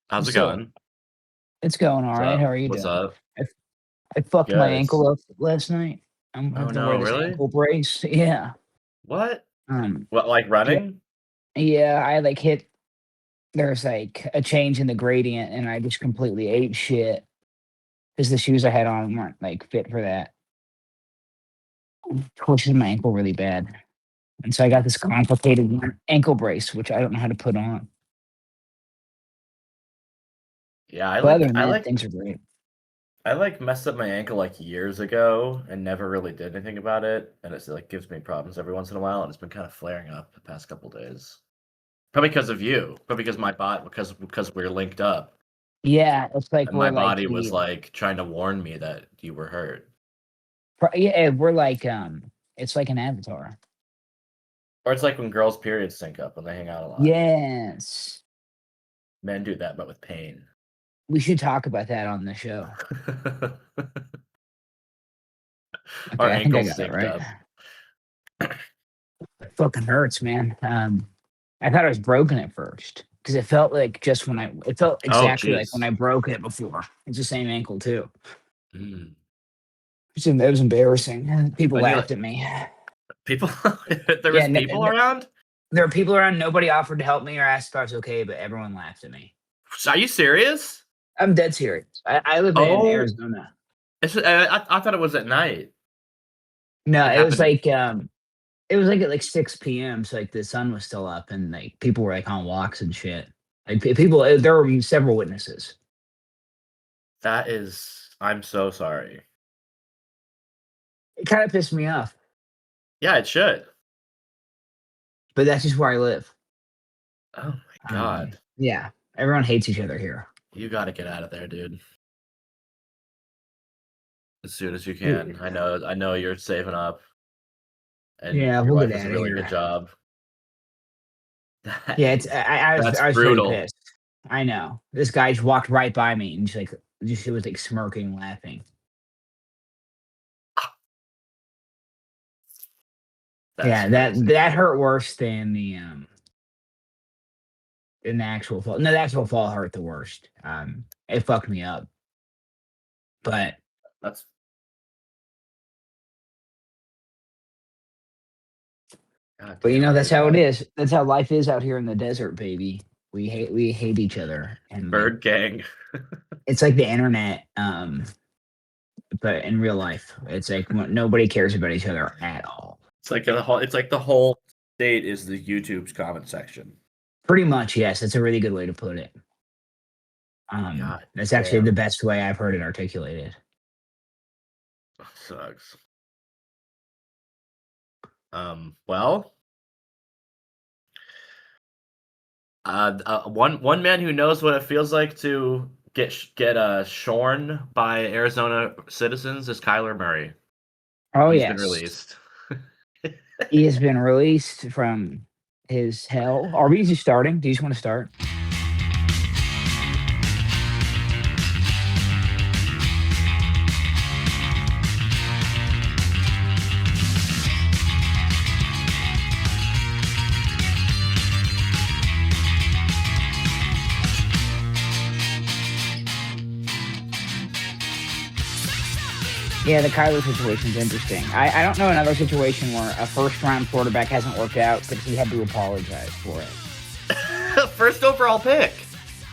How's it So going? it's going all What's right. How up? are you What's doing? up? I, I fucked my Good. ankle up last night. I'm Oh having to wear no, this really? ankle brace. Yeah. What? Um. What, like Yeah. running? Yeah. I like hit. There's like a change in the gradient, and I just completely ate shit because the shoes I had on weren't like fit for that. Twisted my ankle really bad, and so I got this complicated ankle brace, which I don't know how to put on. Yeah, But other than that, things are great. I like messed up my ankle like years ago and never really did anything about it, and it's like gives me problems every once in a while, and it's been kind of flaring up the past couple days. Probably because of you, probably because my bot because we're linked up, Yeah, it's like and my we're like body was the like trying to warn me that you were hurt. yeah, we're like it's like an avatar. Or it's like when girls' periods sync up when they hang out a lot. Yes. Men do that, but with pain. We should talk about that on the show. Our Okay, I think I ankles got it synced right. up. It fucking hurts, man. I thought I was broken at first because it felt like just when it felt Oh, exactly like when jeez. I broke it before. It's the same ankle too. Mm. It was embarrassing. People And you laughed like at me. people? There Yeah, was people around. there were people around. Nobody offered to help me or asked if I was okay, but everyone laughed at me. Are you serious? I'm dead serious. I live in Oh, Arizona. I thought it was at night. No, It it was happened. like it was like at like 6 p.m. So like the sun was still up and like people were like on walks and shit. Like people, there were several witnesses. That is. I'm so sorry. It kind of pissed me off, Yeah, it should. but that's just where I live. Oh my god. Yeah, everyone hates each other here. You got to get out of there, dude. As soon as you Yeah, can. I know you're saving up, and yeah, your we'll wife get does a out of really good here. job. That Yeah, it's is. I That's was pretty brutal. pissed. I know this guy just walked right by me and just he was like smirking, laughing. That's Yeah, crazy. that hurt worse than the actual fall. No, the actual fall hurt the worst. It fucked me up, but That's god you damn. know I that's did how it not. is. That's how life is out here in the desert, baby. We hate each other, and like Bird gang. it's like the internet. But in real life, it's like nobody cares about each other at all. It's like the whole state is the YouTube's comment section. Pretty much, yes. That's a really good way to put it. God That's actually the damn. best way I've heard it articulated. Sucks. Well, one man who knows what it feels like to get shorn by Arizona citizens is Kyler Murray. Oh He's been yes, released. he has been released from his hell. Are we just starting? Do you just want to start? Yeah, the Kyler situation is interesting. I don't know another situation where a first round quarterback hasn't worked out, but he had to apologize for it. First overall pick.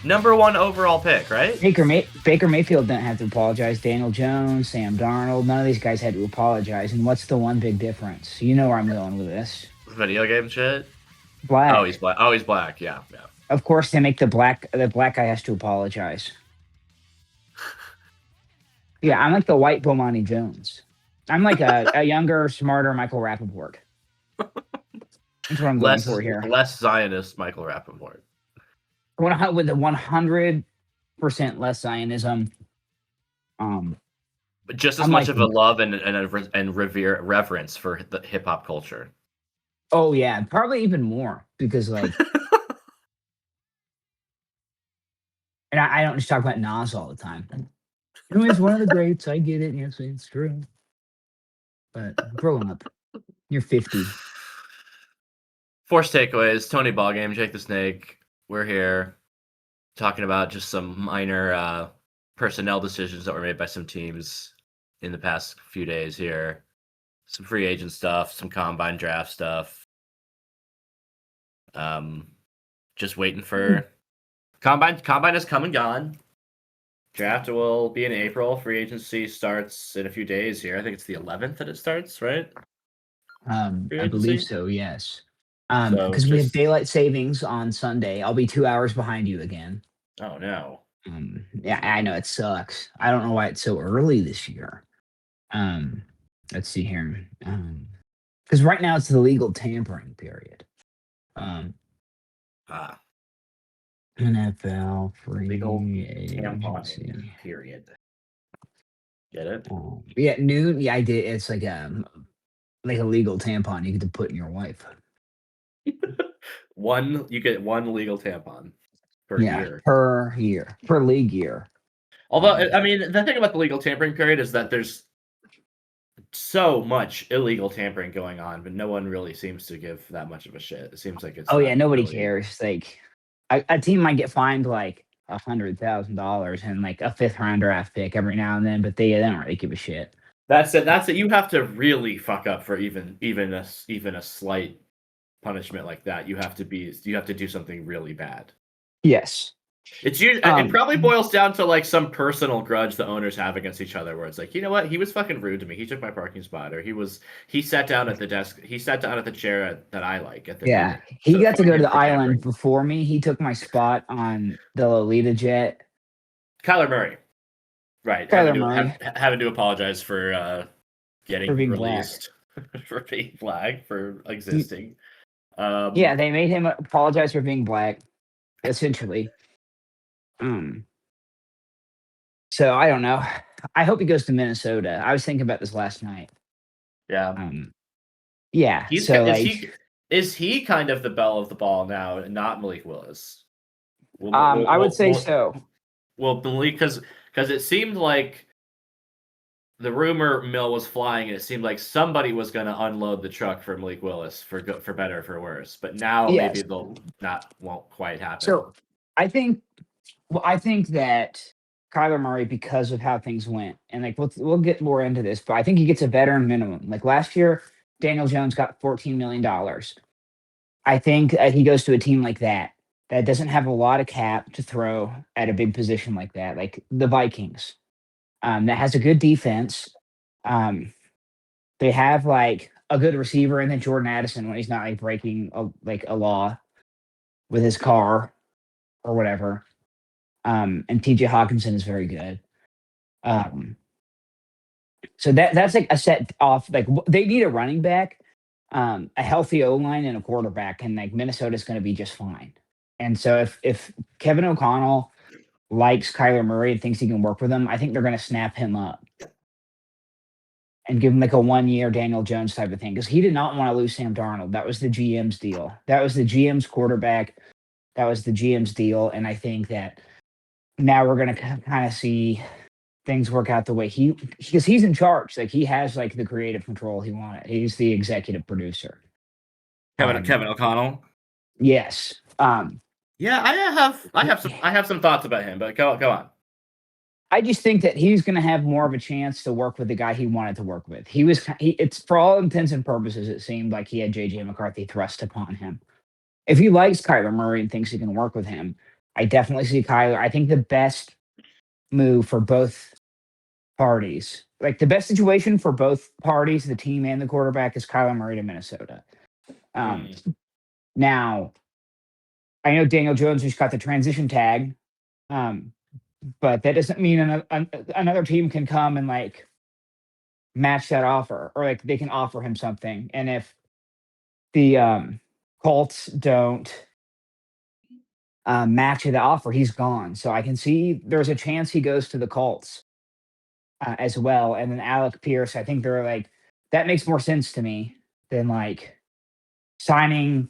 Number one overall pick, right? Baker Mayfield didn't have to apologize. Daniel Jones, Sam Darnold, none of these guys had to apologize. And what's the one big difference? You know where I'm going with this. Video game shit. Oh, he's Black. black. Oh, he's black. Yeah, yeah. Of course, they make the black guy has to apologize. Yeah, I'm like the white Bomani Jones. I'm like a younger, smarter Michael Rappaport. That's what I'm going for here. Less Zionist Michael Rappaport. With the 100% less Zionism. But just as I'm much like, of a love and reverence for the hip hop culture. oh yeah, probably even more because like, and I don't just talk about Nas all the time. You know, he's one of the greats. I get it. Yes, it's true. But grow up. You're 50. Force takeaways. Tony Ballgame, Jake the Snake. We're here. talking about just some minor personnel decisions that were made by some teams in the past few days here. Some free agent stuff, some combine draft stuff. Just waiting for combine. Combine has come and gone. Draft will be in April. Free agency starts in a few days here. I think it's the 11th that it starts, right? Free I believe agency. so, yes. So Because we have just daylight savings on Sunday. I'll be 2 hours behind you again. oh no. Yeah, I know it sucks. I don't know why it's so early this year. Um, let's see here. Because right now it's the legal tampering period. Um, Ah, NFL legal free tamponing agency. period. Get it? Yeah, noon. Yeah, I did. It's like a legal tampon you get to put in your wife. You get one legal tampon per Yeah, year. per year, per league year. Although I mean, the thing about the legal tampering period is that there's so much illegal tampering going on, but no one really seems to give that much of a shit. It seems like it's Oh yeah, not nobody really. cares. Like a team might get fined like $100,000 and like a fifth round draft pick every now and then, but they don't really give a shit. That's it. That's it. You have to really fuck up for even a slight punishment like that. You have to do something really bad. Yes. It probably boils down to like some personal grudge the owners have against each other, where it's like, you know what, he was fucking rude to me. He took my parking spot, or he sat down at the desk. He sat down at the chair that I like at the Yeah, meeting. he So got to fuck go to him the for island tampering. before me. He took my spot on the Lolita jet. Kyler Murray, right? Kyler Murray Having to apologize for for getting being black. released for being black for He- existing. yeah, they made him apologize for being black, essentially. Um, so I don't know. I hope he goes to Minnesota. I was thinking about this last night. Yeah, Yeah. he's So is like, he kind of the belle of the ball now, and not Malik Willis? I would say so. Well, Malik, because it seemed like the rumor mill was flying, and it seemed like somebody was going to unload the truck for Malik Willis for better or for worse. But now maybe Yes. won't quite happen. So I think, I think that Kyler Murray, because of how things went, and like we'll get more into this, but I think he gets a veteran minimum. Like last year, Daniel Jones got $14 million. I think he goes to a team like that doesn't have a lot of cap to throw at a big position like that, like the Vikings. That has a good defense. Um, they have like a good receiver, and then Jordan Addison when he's not like breaking a law with his car or whatever. And TJ Hawkinson is very good. Um, so that's like a set off. Like they need a running back, a healthy O line, and a quarterback, and like Minnesota's going to be just fine. And so if Kevin O'Connell likes Kyler Murray and thinks he can work with him, I think they're going to snap him up and give him like a 1 year Daniel Jones type of thing, because he did not want to lose Sam Darnold. That was the GM's deal. That was the GM's quarterback. That was the GM's deal. And I think that now we're going to kind of see things work out the way because he's in charge. Like he has like the creative control he wanted. He's the executive producer. Kevin O'Connell. Yes. Yeah, I have some thoughts about him, but go on. I just think that he's going to have more of a chance to work with the guy he wanted to work with. It's for all intents and purposes, it seemed like he had JJ McCarthy thrust upon him. If he likes Kyler Murray and thinks he can work with him, I definitely see Kyler. I think the best move for both parties, like the best situation for both parties, the team and the quarterback, is Kyler Murray to Minnesota. Now, I know Daniel Jones just got the transition tag, but that doesn't mean another team can come and like match that offer, or like they can offer him something. And if the Colts don't match the offer, he's gone. So I can see there's a chance he goes to the Colts as well. And then Alec Pierce, I think they're like, that makes more sense to me than like signing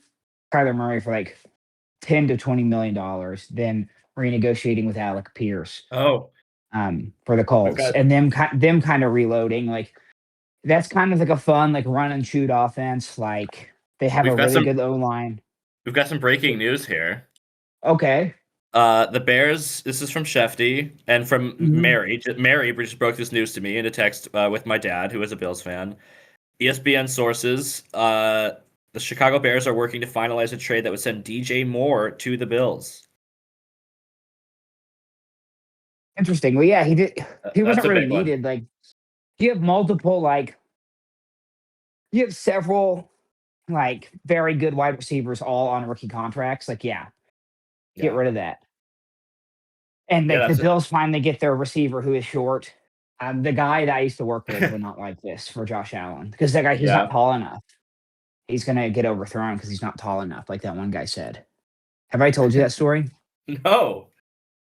Kyler Murray for like $10 to $20 million, then renegotiating with Alec Pierce. Oh, for the Colts, and them kind of reloading. Like that's kind of like a fun like run and shoot offense. Like they have a really good O line. We've got some breaking news here. Okay. The Bears. This is from Shefty and from Mhm. Mary. Mary just broke this news to me in a text with my dad, who is a Bills fan. ESPN sources: the Chicago Bears are working to finalize a trade that would send DJ Moore to the Bills. Interesting. Well, yeah, he did. He That's wasn't a really big one. needed. Like you have multiple, like you have several, like very good wide receivers all on rookie contracts. Like, yeah, get Yeah, rid of that. And yeah, like the that's it. Bills finally get their receiver who is short. The guy that I used to work with would not like this for Josh Allen because that guy he's not Yeah. tall enough. He's gonna get overthrown because he's not tall enough, like that one guy said. Have I told you that story? No,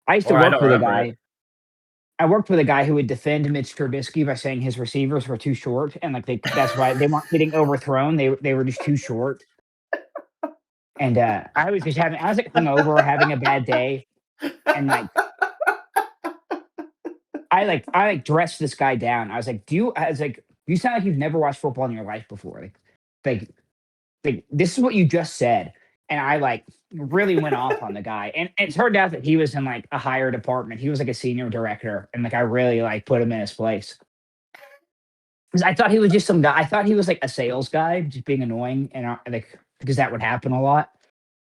I used to or I work don't with a remember it. guy. I worked with a guy who would defend Mitch Trubisky by saying his receivers were too short, and like that's why they weren't getting overthrown. They were just too short. And I was like hungover, having a bad day, and like I dressed this guy down. I was like, I was like, you sound like you've never watched football in your life before. Like, this is what you just said. And I like really went off on the guy. And it turned out that he was in like a higher department. He was like a senior director. And like I really like put him in his place. Because I thought he was just some guy. I thought he was like a sales guy, just being annoying. And like because that would happen a lot.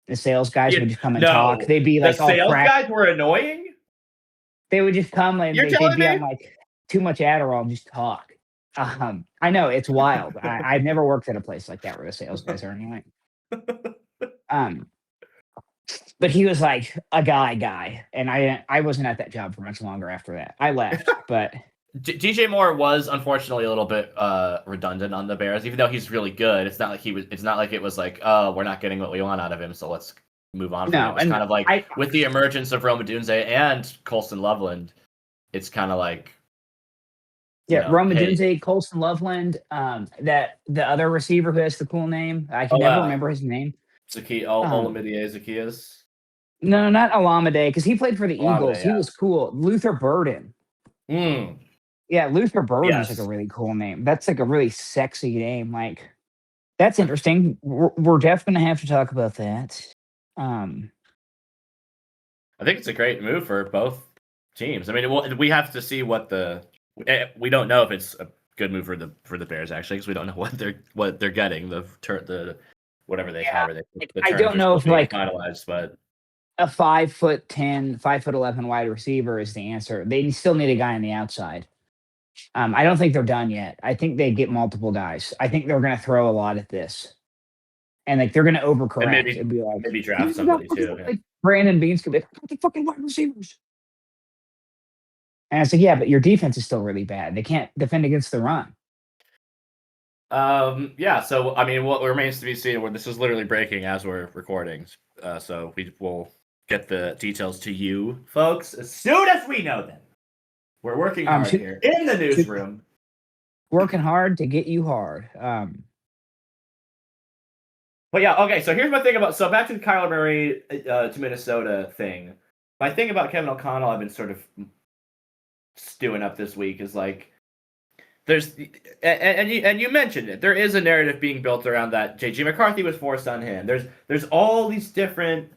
The sales guys would You, just come and talk. no, They'd be the like all sales cracked. guys were annoying. They would just come and You're they'd telling be on me? like too much Adderall and just talk. I know it's wild. I've never worked at a place like that where the sales guys are annoying. Um, but he was like a guy, and I wasn't at that job for much longer after that. I left, but DJ Moore was unfortunately a little bit redundant on the Bears, even though he's really good. It's not like he was. It's not like it was like, oh, we're not getting what we want out of him, so let's move on from him. no, It's and kind of like I with the emergence of Roma Dunze and Colston Loveland, it's kind of like, yeah, Roma hey, Dunze, Colson Loveland, that the other receiver who has the cool name, I can oh, never remember his name. Um, Olamide Zacchaeus, no, not Alameda, because he played for the Olamide, Eagles. He yeah. was cool. Luther Burden. Mm, Yeah, Luther Burden is like a yes, really cool name. That's like a really sexy name. Like that's interesting. We're definitely gonna have to talk about that. Um, I think it's a great move for both teams. I mean, we have to see what we don't know if it's a good move for the Bears actually because we don't know what they're getting the whatever they yeah, however they like, the I terms don't are know still if being like finalized, but a 5'10", 5'11" wide receiver is the answer. They still need a guy on the outside. I don't think they're done yet. I think they get multiple guys. I think they're going to throw a lot at this, and like they're going to and overcorrect and be like, maybe draft somebody too. Yeah. like Brandon Beans could be like, the fucking wide receivers. And I said, yeah, but your defense is still really bad. They can't defend against the run. Yeah. So I mean, what remains to be seen. Where this is literally breaking as we're recording, so we will get the details to you folks as soon as we know them. We're working hard Shoot, here in the newsroom. working hard to get you hard. But yeah, okay. So here's my thing so back to the Kyler Murray to Minnesota thing. My thing about Kevin O'Connell, I've been sort of stewing up this week is like there's and you mentioned it. There is a narrative being built around that JJ McCarthy was forced on him. There's all these different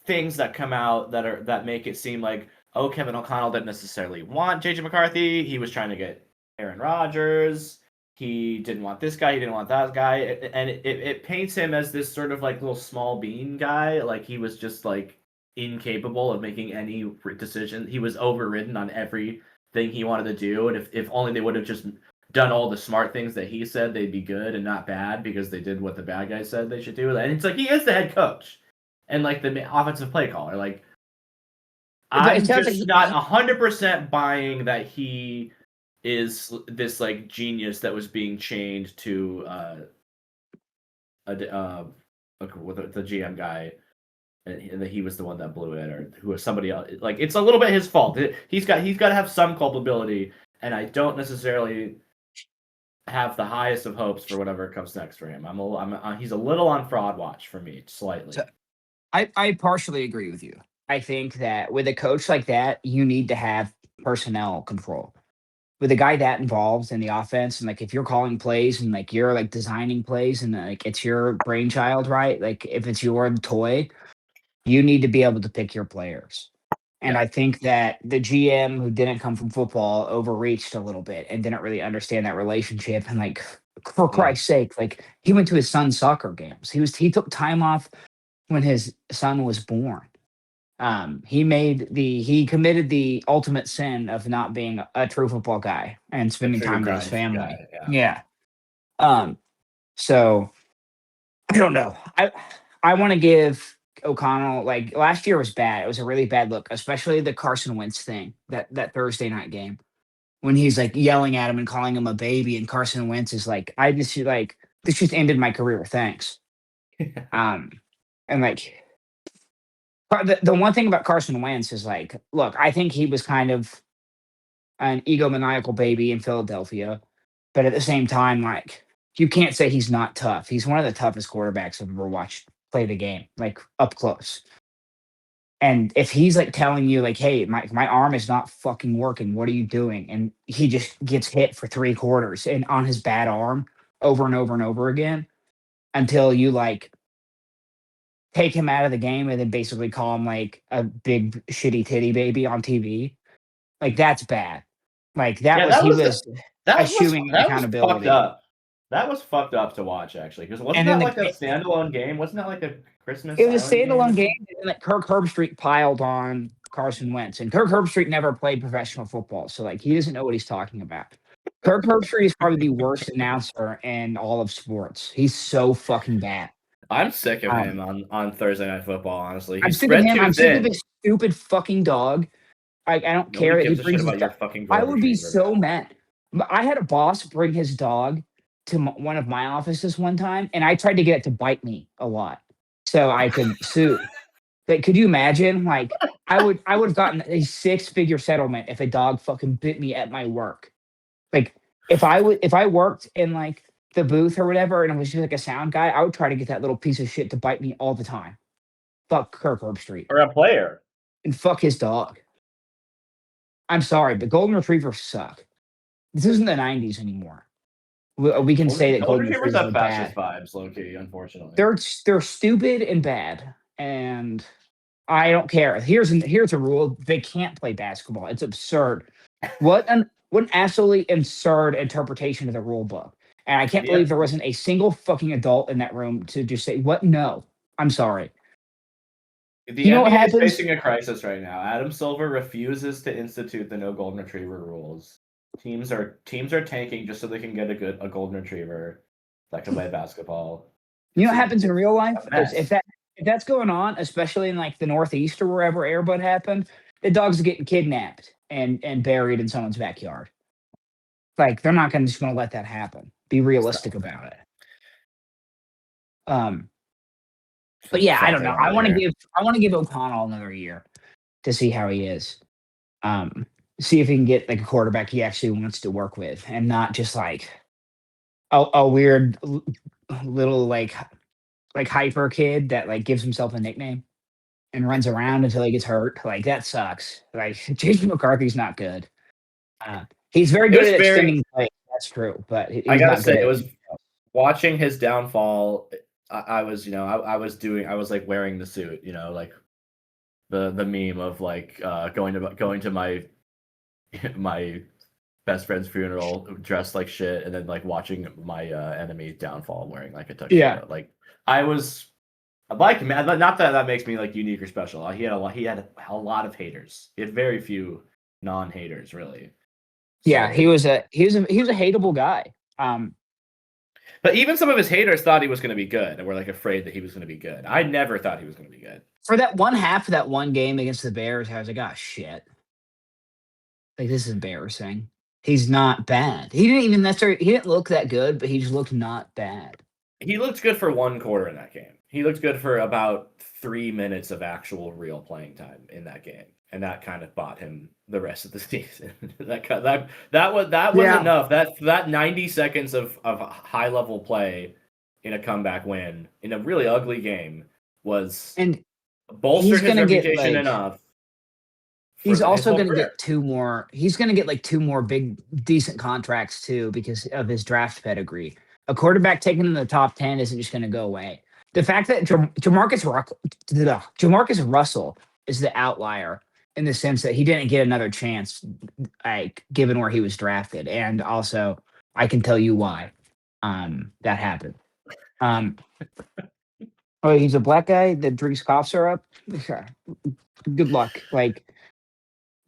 things that come out that make it seem like, oh, Kevin O'Connell didn't necessarily want JJ McCarthy. He was trying to get Aaron Rodgers. He didn't want this guy. He didn't want that guy. And it paints him as this sort of like little small bean guy. Like he was just like incapable of making any decision. He was overridden on everything he wanted to do. And if only they would have just done all the smart things that he said, they'd be good and not bad because they did what the bad guy said they should do. And it's like he is the head coach and like the offensive play caller. Like It I'm sounds like just not 100% buying that he is this like genius that was being chained to with the GM guy, and that he was the one that blew it, or who was somebody else. Like it's a little bit his fault. He's got to have some culpability, and I don't necessarily have the highest of hopes for whatever comes next for him. He's a little on fraud watch for me, slightly. So I partially agree with you. I think that with a coach like that, you need to have personnel control. With a guy that involved in the offense, and like if you're calling plays and like you're like designing plays and like it's your brainchild, right? Like if it's your toy, You need to be able to pick your players. And Yeah. I think that the GM who didn't come from football overreached a little bit and didn't really understand that relationship. And like, for Mm. Christ's sake, like he went to his son's soccer games. He took time off when his son was born. He committed the ultimate sin of not being a true football guy and A spending true time with his grind family. guy. Yeah. Yeah. Um, so I don't know. I want to give O'Connell, like last year was bad. It was a really bad look, especially the Carson Wentz thing, that Thursday night game when he's like yelling at him and calling him a baby, and Carson Wentz is like, I just like this just ended my career. Thanks. Um, and like the one thing about Carson Wentz is like, look, I think he was kind of an egomaniacal baby in Philadelphia, but at the same time, like you can't say he's not tough. He's one of the toughest quarterbacks I've ever watched play the game, like up close. And if he's like telling you, like, hey, my arm is not fucking working, what are you doing? And he just gets hit for 3 quarters and on his bad arm over and over and over again until you like take him out of the game and then basically call him like a big shitty titty baby on TV. Like that's bad. Like Yeah, he was that was eschewing that was fucked accountability. up. That was fucked up to watch actually, because wasn't And then that like a standalone game? Wasn't that like a Christmas it was a Island game or standalone game, something? and then like Kirk Herbstreit piled on Carson Wentz, and Kirk Herbstreit never played professional football, so like he doesn't know what he's talking about. Kirk Herbstreit is probably the worst announcer in all of sports. He's so fucking bad. I'm sick of him Um, on Thursday Night Football. Honestly, I'm he's sick of spread him. too I'm sick of thin. his stupid fucking dog. I don't care Nobody that he gives a shit brings his about your dog. fucking I golden would be retriever, so man. mad. I had a boss bring his dog to one of my offices one time, and I tried to get it to bite me a lot so I could sue. Like, could you imagine? Like, I would have gotten a 6-figure settlement if a dog fucking bit me at my work. Like, if I worked in like the booth or whatever, and I was just like a sound guy, I would try to get that little piece of shit to bite me all the time. Fuck Kirk Herbstreit Or a player. and fuck his dog. I'm sorry, but golden retrievers suck. This isn't the '90s anymore. We can say that Golden golden retrievers retrievers are have fascist bad. vibes, low key. Unfortunately, They're stupid and bad, and I don't care. Here's a rule: they can't play basketball. It's absurd. What an absolutely absurd interpretation of the rule book. And I can't the believe there wasn't a single fucking adult in that room to just say, "What? No, I'm sorry." the You know what NBA is happens? facing a crisis right now. Adam Silver refuses to institute the no golden retriever rules. Teams are tanking just so they can get a golden retriever that can play basketball. You know It's what happens in real life a is mess. if that's going on, especially in like the Northeast or wherever Airbud happened, the dogs are getting kidnapped and buried in someone's backyard. Like they're not just going to let that happen. Be It's not realistic gonna about it. happen. Um, but yeah, I don't Something know. over here. I want to give O'Connell another year to see how he is. Um, See if he can get like a quarterback he actually wants to work with, and not just like a weird little like hyper kid that like gives himself a nickname and runs around until he gets hurt. Like that sucks. Like Jason McCarthy's not good. He's very It good was at very. extending plays. That's true, but I he's gotta not good say, it at. was watching his downfall. I was, I was like wearing the suit, like the meme of like going to my my best friend's funeral dressed like shit, and then like watching my enemy downfall wearing like a Yeah, tuxedo. Like I was like, man, not that that makes me like unique or special. He had a lot of haters. He had very few non-haters, really. yeah. So, He was a hateable guy. but even some of his haters thought he was going to be good, and were like afraid that he was going to be good. I never thought he was going to be good. For that one half of that one game against the Bears, I was like, oh shit, like this is embarrassing. He's not bad. He didn't look that good, but he just looked not bad. He looked good for 1 quarter in that game. He looked good for about 3 minutes of actual real playing time in that game, and that kind of bought him the rest of the season. that was Yeah, enough. That 90 seconds of high level play in a comeback win in a really ugly game was and bolstered he's his gonna get reputation like enough for he's his also whole gonna career. get two more. He's gonna get like two more big decent contracts too because of his draft pedigree. A quarterback taken in the top 10 isn't just gonna go away. The fact that Jamarcus Russell is the outlier in the sense that he didn't get another chance, like given where he was drafted, and also I can tell you why that happened. Um, oh, he's a black guy that drinks cough syrup. Okay. Good luck. Like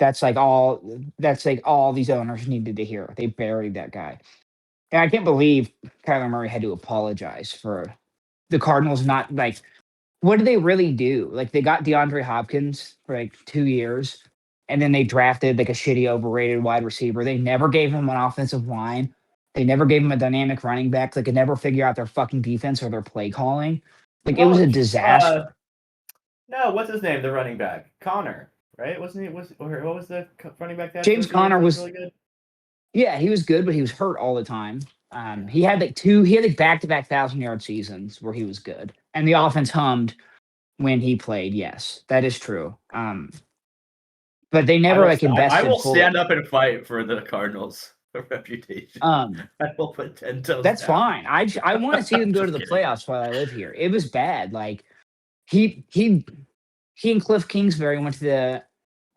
that's like all these owners needed to hear. They buried that guy, and I can't believe Kyler Murray had to apologize for the Cardinals not like. What did they really do? Like they got DeAndre Hopkins for like 2 years, and then they drafted like a shitty, overrated wide receiver. They never gave him an offensive line. They never gave him a dynamic running back. They could never figure out their fucking defense or their play calling. Like it was Well, a disaster. no, what's his name? The running back, Connor, right? Wasn't he? Or what was the running back that James Conner was was, really good? yeah, he was good, but he was hurt all the time. Yeah. He had like back-to-back 1,000-yard seasons where he was good, and the offense hummed when he played. Yes, that is true. But they never like invested. I will fully. stand up and fight for the Cardinals' reputation. I will put 10 toes. That's down. fine. I want to see them go to the kidding. playoffs while I live here. It was bad. Like he and Cliff Kingsbury went to the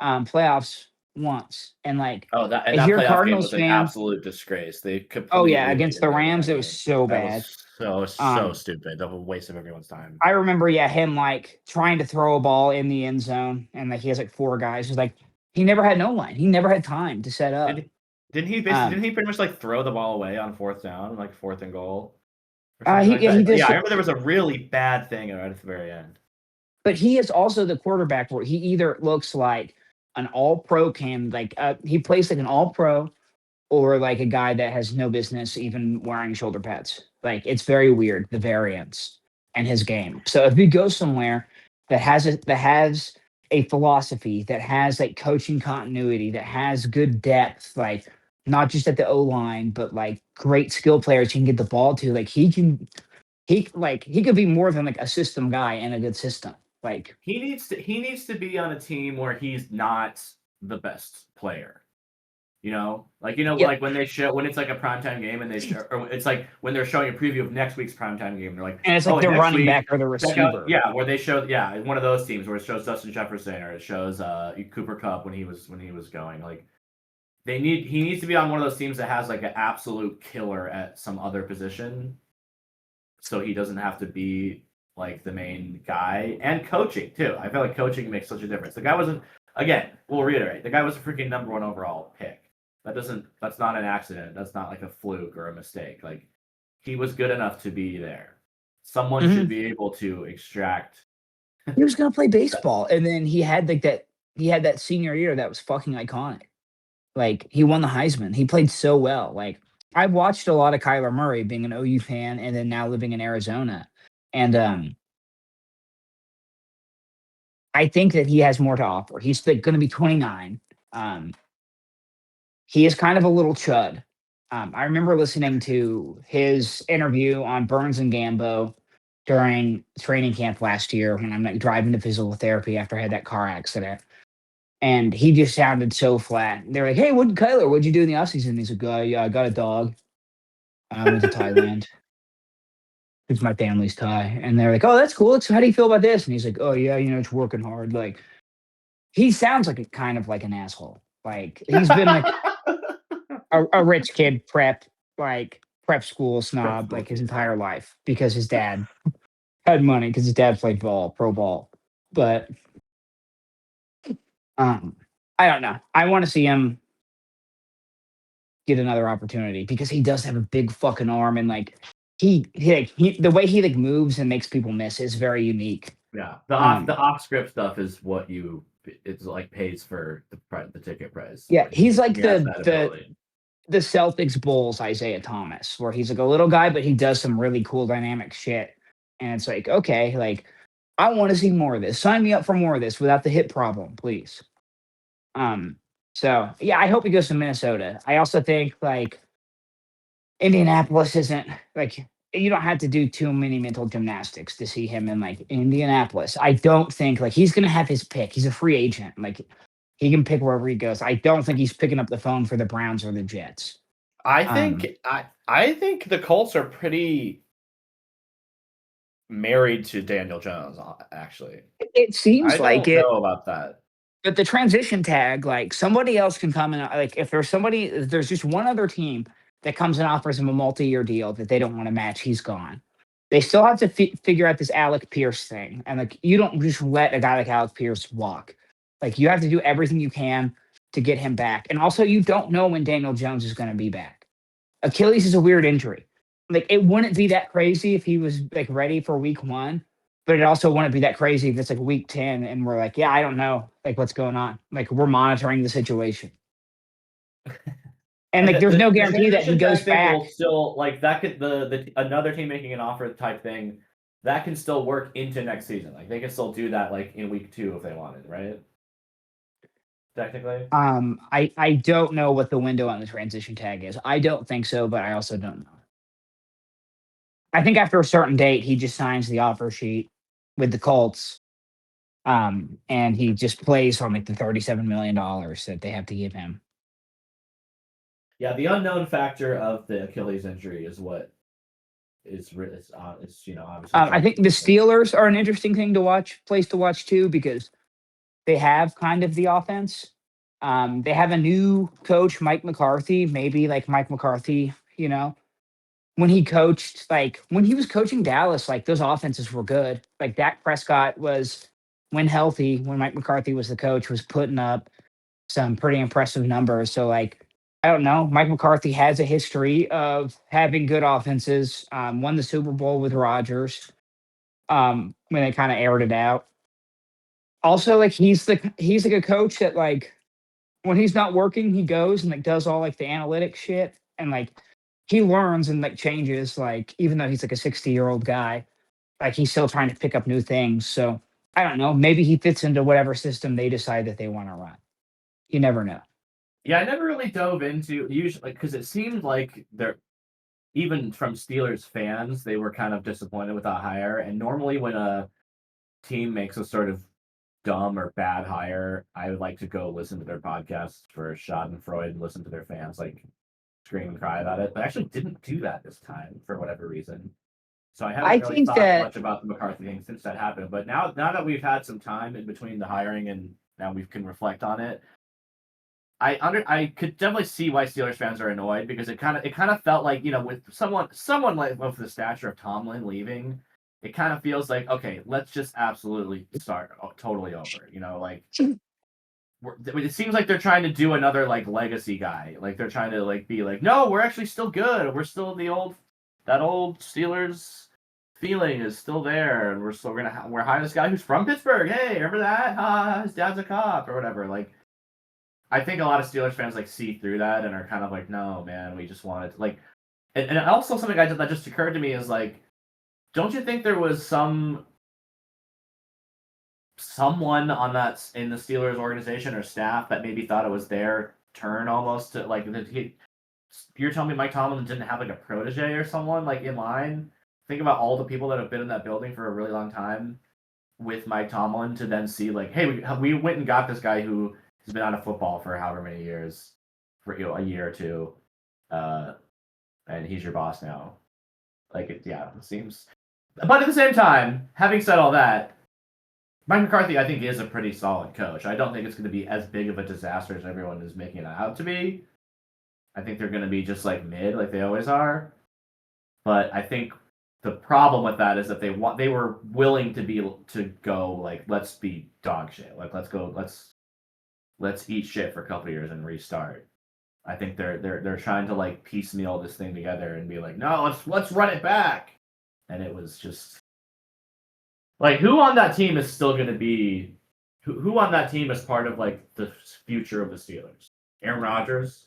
playoffs once, and like that if you're a playoff Cardinals game was an fan, absolute disgrace. They completely. oh yeah, against the Rams, it was so that bad. Was so stupid. That was a waste of everyone's time. I remember, him like trying to throw a ball in the end zone, and like he has like four guys. It's like he never had no line. He never had time to set up. Didn't he pretty much like throw the ball away on 4th down, like 4th and goal? He did. Yeah, I remember there was a really bad thing right at the very end. But he is also the quarterback where he either looks like an all-pro he plays like an all-pro, or like a guy that has no business even wearing shoulder pads. Like it's very weird, the variance in his game. So if he goes somewhere that has a philosophy, that has like coaching continuity, that has good depth, like not just at the O line, but like great skill players he can get the ball to, like he could be more than like a system guy in a good system. Like he needs to be on a team where he's not the best player. Like when they show, when it's like a primetime game and or it's like when they're showing a preview of next week's primetime game, they're like, and it's like the running back or the receiver. Where they show, one of those teams where it shows Justin Jefferson or it shows Cooper Kupp when he was going. Like he needs to be on one of those teams that has like an absolute killer at some other position, so he doesn't have to be like the main guy, and coaching too. I feel like coaching makes such a difference. The guy wasn't. Again, we'll reiterate. The guy was a freaking number 1 overall pick. That's not an accident. That's not like a fluke or a mistake. Like he was good enough to be there. Someone should be able to extract. He was gonna play baseball, and then he had that senior year that was fucking iconic. Like he won the Heisman. He played so well. Like I've watched a lot of Kyler Murray, being an OU fan, and then now living in Arizona, and I think that he has more to offer. He's like, going to be 29. He is kind of a little chud. I remember listening to his interview on Burns and Gambo during training camp last year when I'm like driving to physical therapy after I had that car accident. And he just sounded so flat. They're like, "Hey, Kyler, what'd you do in the offseason?" He's like, "Yeah, I got a dog. I went to Thailand. It's my family's Thai." And they're like, "Oh, that's cool. So how do you feel about this?" And he's like, "Oh yeah, it's working hard." Like he sounds like a kind of like an asshole. Like he's been like a rich kid prep school snob like his entire life because his dad had money because his dad played pro ball. But I don't know. I want to see him get another opportunity because he does have a big fucking arm, and like he the way he like moves and makes people miss is very unique. Yeah, the off script stuff is what it's like pays for the ticket price. Yeah, he's like the Celtics Bulls Isaiah Thomas, where he's like a little guy, but he does some really cool dynamic shit. And it's like, okay, like I want to see more of this. Sign me up for more of this without the hip problem, please. So yeah, I hope he goes to Minnesota. I also think like Indianapolis isn't like you don't have to do too many mental gymnastics to see him in like Indianapolis. I don't think like he's gonna have his pick. He's a free agent. Like he can pick wherever he goes. I don't think he's picking up the phone for the Browns or the Jets. I think the Colts are pretty married to Daniel Jones, actually. It I seems like don't it. know about that. But the transition tag, like somebody else can come in, like if there's just one other team that comes and offers him a multi-year deal that they don't want to match, he's gone. They still have to figure out this Alec Pierce thing, and like you don't just let a guy like Alec Pierce walk. Like you have to do everything you can to get him back, and also you don't know when Daniel Jones is going to be back. Achilles is a weird injury. Like it wouldn't be that crazy if he was like ready for week 1, but it also wouldn't be that crazy if it's like week 10 and we're like, yeah, I don't know like what's going on. Like we're monitoring the situation. And And like there's no the guarantee that he transition goes tactic will back. still like that could the another team making an offer type thing that can still work into next season. Like they can still do that like in week 2 if they wanted, right? Technically. I don't know what the window on the transition tag is. I don't think so, but I also don't know. I think after a certain date, he just signs the offer sheet with the Colts. And he just plays on like the $37 million that they have to give him. Yeah, the unknown factor of the Achilles injury is what is obviously I think the troubling. Steelers are an interesting place to watch too, because they have kind of the offense. They have a new coach, Mike McCarthy. Maybe like Mike McCarthy, when when he was coaching Dallas, like those offenses were good. Like Dak Prescott was, when healthy, when Mike McCarthy was the coach, was putting up some pretty impressive numbers. So like, I don't know. Mike McCarthy has a history of having good offenses. Won the Super Bowl with Rodgers when they kind of aired it out. Also, like he's like a coach that like when he's not working, he goes and like does all like the analytic shit, and like he learns and like changes. Like even though he's like a 60-year-old guy, like he's still trying to pick up new things. So I don't know. Maybe he fits into whatever system they decide that they want to run. You never know. Yeah, I never really dove into usually because it seemed like they're even from Steelers fans, they were kind of disappointed with that hire. And normally when a team makes a sort of dumb or bad hire, I would like to go listen to their podcasts for Schadenfreude and listen to their fans like scream and cry about it. But I actually didn't do that this time for whatever reason. So I haven't I really think thought that much about the McCarthy thing since that happened. But now that we've had some time in between the hiring and now we can reflect on it, I could definitely see why Steelers fans are annoyed because it kind of felt like with someone like with the stature of Tomlin leaving, it kind of feels like okay, let's just absolutely start totally over. Like it seems like they're trying to do another like legacy guy. Like they're trying to like be like, no, we're actually still good. We're still that old Steelers feeling is still there, and we're still we're hiring this guy who's from Pittsburgh. Hey, remember that? His dad's a cop or whatever. Like I think a lot of Steelers fans like see through that and are kind of like, no, man, we just wanted like, and also something that just occurred to me is like, don't you think there was someone on that in the Steelers organization or staff that maybe thought it was their turn almost to like you're telling me Mike Tomlin didn't have like a protege or someone like in line? Think about all the people that have been in that building for a really long time with Mike Tomlin to then see like, hey, we went and got this guy who has been out of football for however many years, for a year or two, and he's your boss now. Like, it seems. But at the same time, having said all that, Mike McCarthy, I think, is a pretty solid coach. I don't think it's going to be as big of a disaster as everyone is making it out to be. I think they're going to be just like mid, like they always are. But I think the problem with that is that they were willing to go like let's be dog shit, like let's eat shit for a couple years and restart. I think they're trying to like piecemeal this thing together and be like, no, let's run it back. And it was just like who on that team is still going to be who on that team is part of like the future of the Steelers? Aaron Rodgers,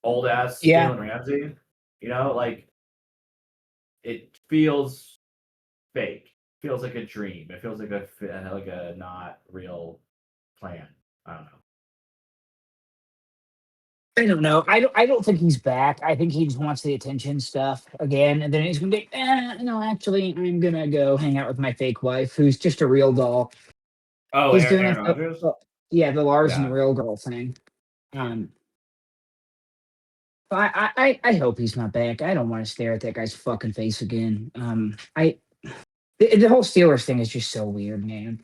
old ass yeah, Jalen Ramsey. Like it feels fake. Feels like a dream. It feels like a not real plan. I don't know. I don't know. I don't think he's back. I think he just wants the attention stuff again, and then he's gonna be, no, actually, I'm gonna go hang out with my fake wife, who's just a real doll. Oh, He's doing Aaron it. Rodgers. Yeah, the Lars and the Yeah. real girl thing. Um, I hope he's not back. I don't want to stare at that guy's fucking face again. The whole Steelers thing is just so weird, man.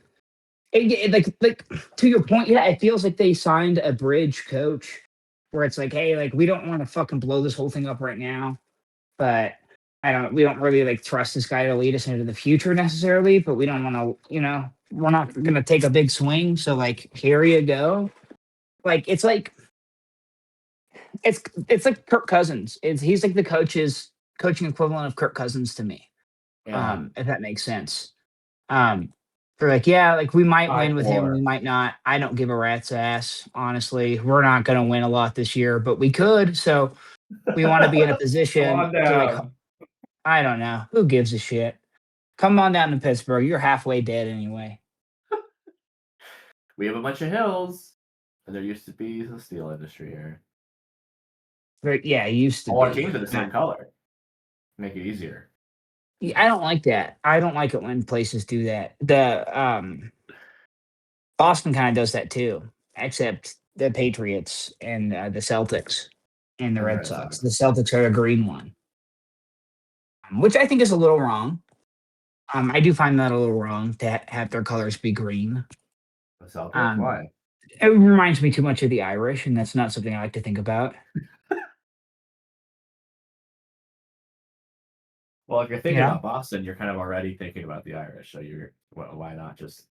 Like to your point, yeah, it feels like they signed a bridge coach where it's like, hey, like we don't want to fucking blow this whole thing up right now, but we don't really like trust this guy to lead us into the future necessarily, but we don't want to, we're not gonna take a big swing, so like here you go. Like it's like Kirk Cousins. He's like the coaching equivalent of Kirk Cousins to me. Yeah. If that makes sense. Um, for like, yeah, like we might High win with him, we four. might not. I don't give a rat's ass, honestly. We're not going to win a lot this year, but we could. So we want to be in a Come on position to like, down. I don't know, who gives a shit? Come on down to Pittsburgh. You're halfway dead anyway. We have a bunch of hills, and there used to be the steel industry here. But yeah, it used to All our be. teams are the same color. Make it easier. Yeah, I don't like that. I don't like it when places do that. Boston kind of does that too, except the Patriots and the Celtics and the And the Red Red Sox. Sox. The Celtics are a green one, which I think is a little wrong. I do find that a little wrong to have their colors be green. The Celtics? Um, Why? it reminds me too much of the Irish, and that's not something I like to think about. Well, if you're thinking Yeah. about Boston, you're kind of already thinking about the Irish. So why not just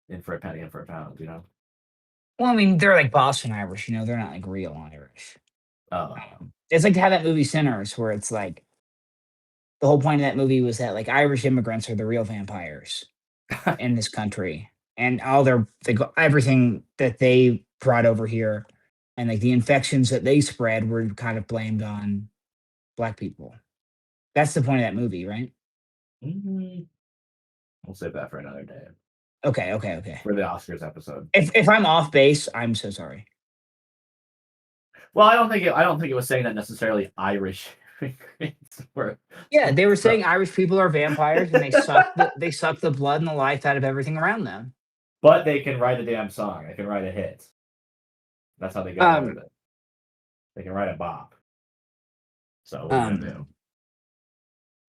in for a penny, in for a pound, you know? Well, I mean, they're like Boston Irish, they're not like real Irish. Oh. It's like to have that movie Sinners, where it's like the whole point of that movie was that like Irish immigrants are the real vampires in this country, and all everything that they brought over here, and like the infections that they spread were kind of blamed on black people. That's the point of that movie, right? Mhm. We'll save that for another day. Okay, okay, okay. For the Oscars episode. If I'm off base, I'm so sorry. Well, I don't think it was saying that necessarily Irish immigrants were. Yeah, they were saying Irish people are vampires and they suck the blood and the life out of everything around them. But they can write a damn song. They can write a hit. That's how they get away with Um, it. They can write a bop. So what are you gonna do? um,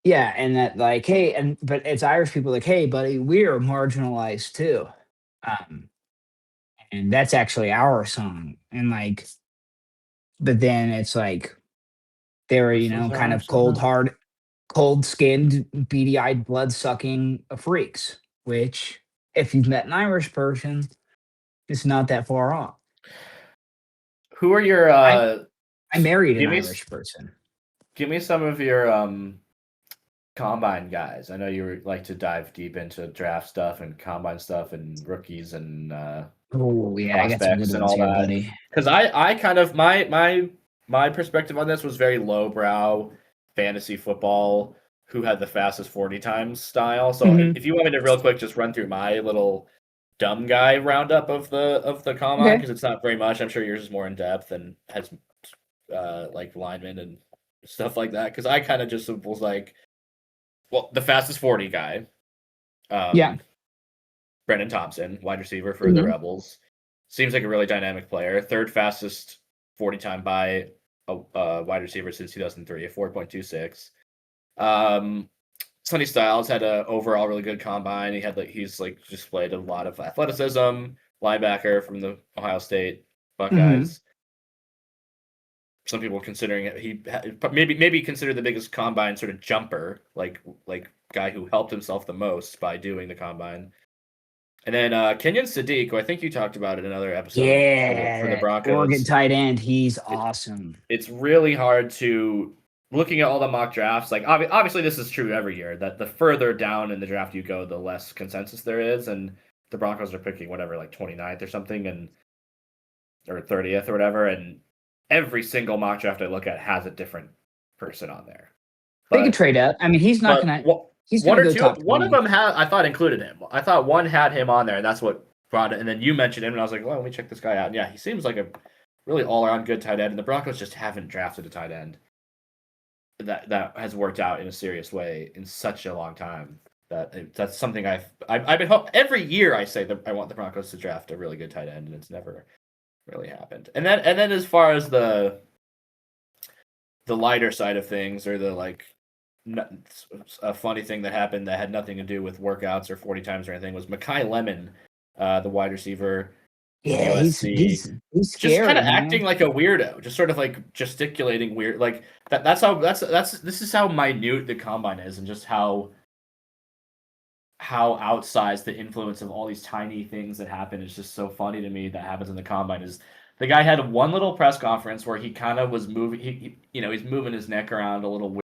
yeah, and that like, hey, but it's Irish people like, hey, buddy, we're marginalized too. Um, and that's actually our song. And like, but then it's like they were, This is kind our of song. cold skinned, beady eyed, blood sucking freaks, which if you've met an Irish person, it's not that far off. Who are your I married an give me Irish person. give me some of your combine guys. I know you like to dive deep into draft stuff and combine stuff and rookies and Oh yeah, I got some good prospects and ones all here, that. buddy. Because I kind of my perspective on this was very lowbrow fantasy football. Who had the fastest 40 times style? So Mhm. if you want me to real quick just run through my little dumb guy roundup of the combine Okay. because it's not very much. I'm sure yours is more in depth and has like linemen and stuff like that. Because I kind of just was like, well, the fastest 40 guy, Yeah. um, Brendan Thompson, wide receiver for the Mhm. Rebels, seems like a really dynamic player. Third fastest 40 time by a wide receiver since 2003, a 4.26. Um, Sonny Styles had a overall really good combine. He's like displayed a lot of athleticism. Linebacker from the Ohio State Mhm. Buckeyes. Some people considering it maybe considered the biggest combine sort of jumper, like guy who helped himself the most by doing the combine. And then Kenyon Sadiq, who I think you talked about in another episode for the Yeah, Oregon Broncos. tight end. He's It, awesome. it's really hard to looking at all the mock drafts. Like obviously this is true every year that the further down in the draft you go, the less consensus there is, and the Broncos are picking whatever like 29th or something, and or 30th or whatever, and every single mock draft I look at has a different person on there. They could But trade up. I mean, but he's one gonna or go two, top one of 20. them had I thought included him. I thought one had him on there, and that's what brought it. And then you mentioned him, and I was like, well, let me check this guy out. And yeah, he seems like a really all around good tight end. And the Broncos just haven't drafted a tight end that has worked out in a serious way in such a long time. That's something I've been every year I say that I want the Broncos to draft a really good tight end, and it's never really happened. And then as far as the the lighter side of things, or the a funny thing that happened that had nothing to do with workouts or 40 times or anything was Mekhi Lemon, the wide receiver from Yeah, he's USC, he's he's just kind scary, of acting man. like a weirdo, just sort of like gesticulating weird. Like that's this is how minute the combine is, and just how outsized the influence of all these tiny things that happen is just so funny to me that happens in the combine. Is the guy had one little press conference where he kind of was moving, he's moving his neck around a little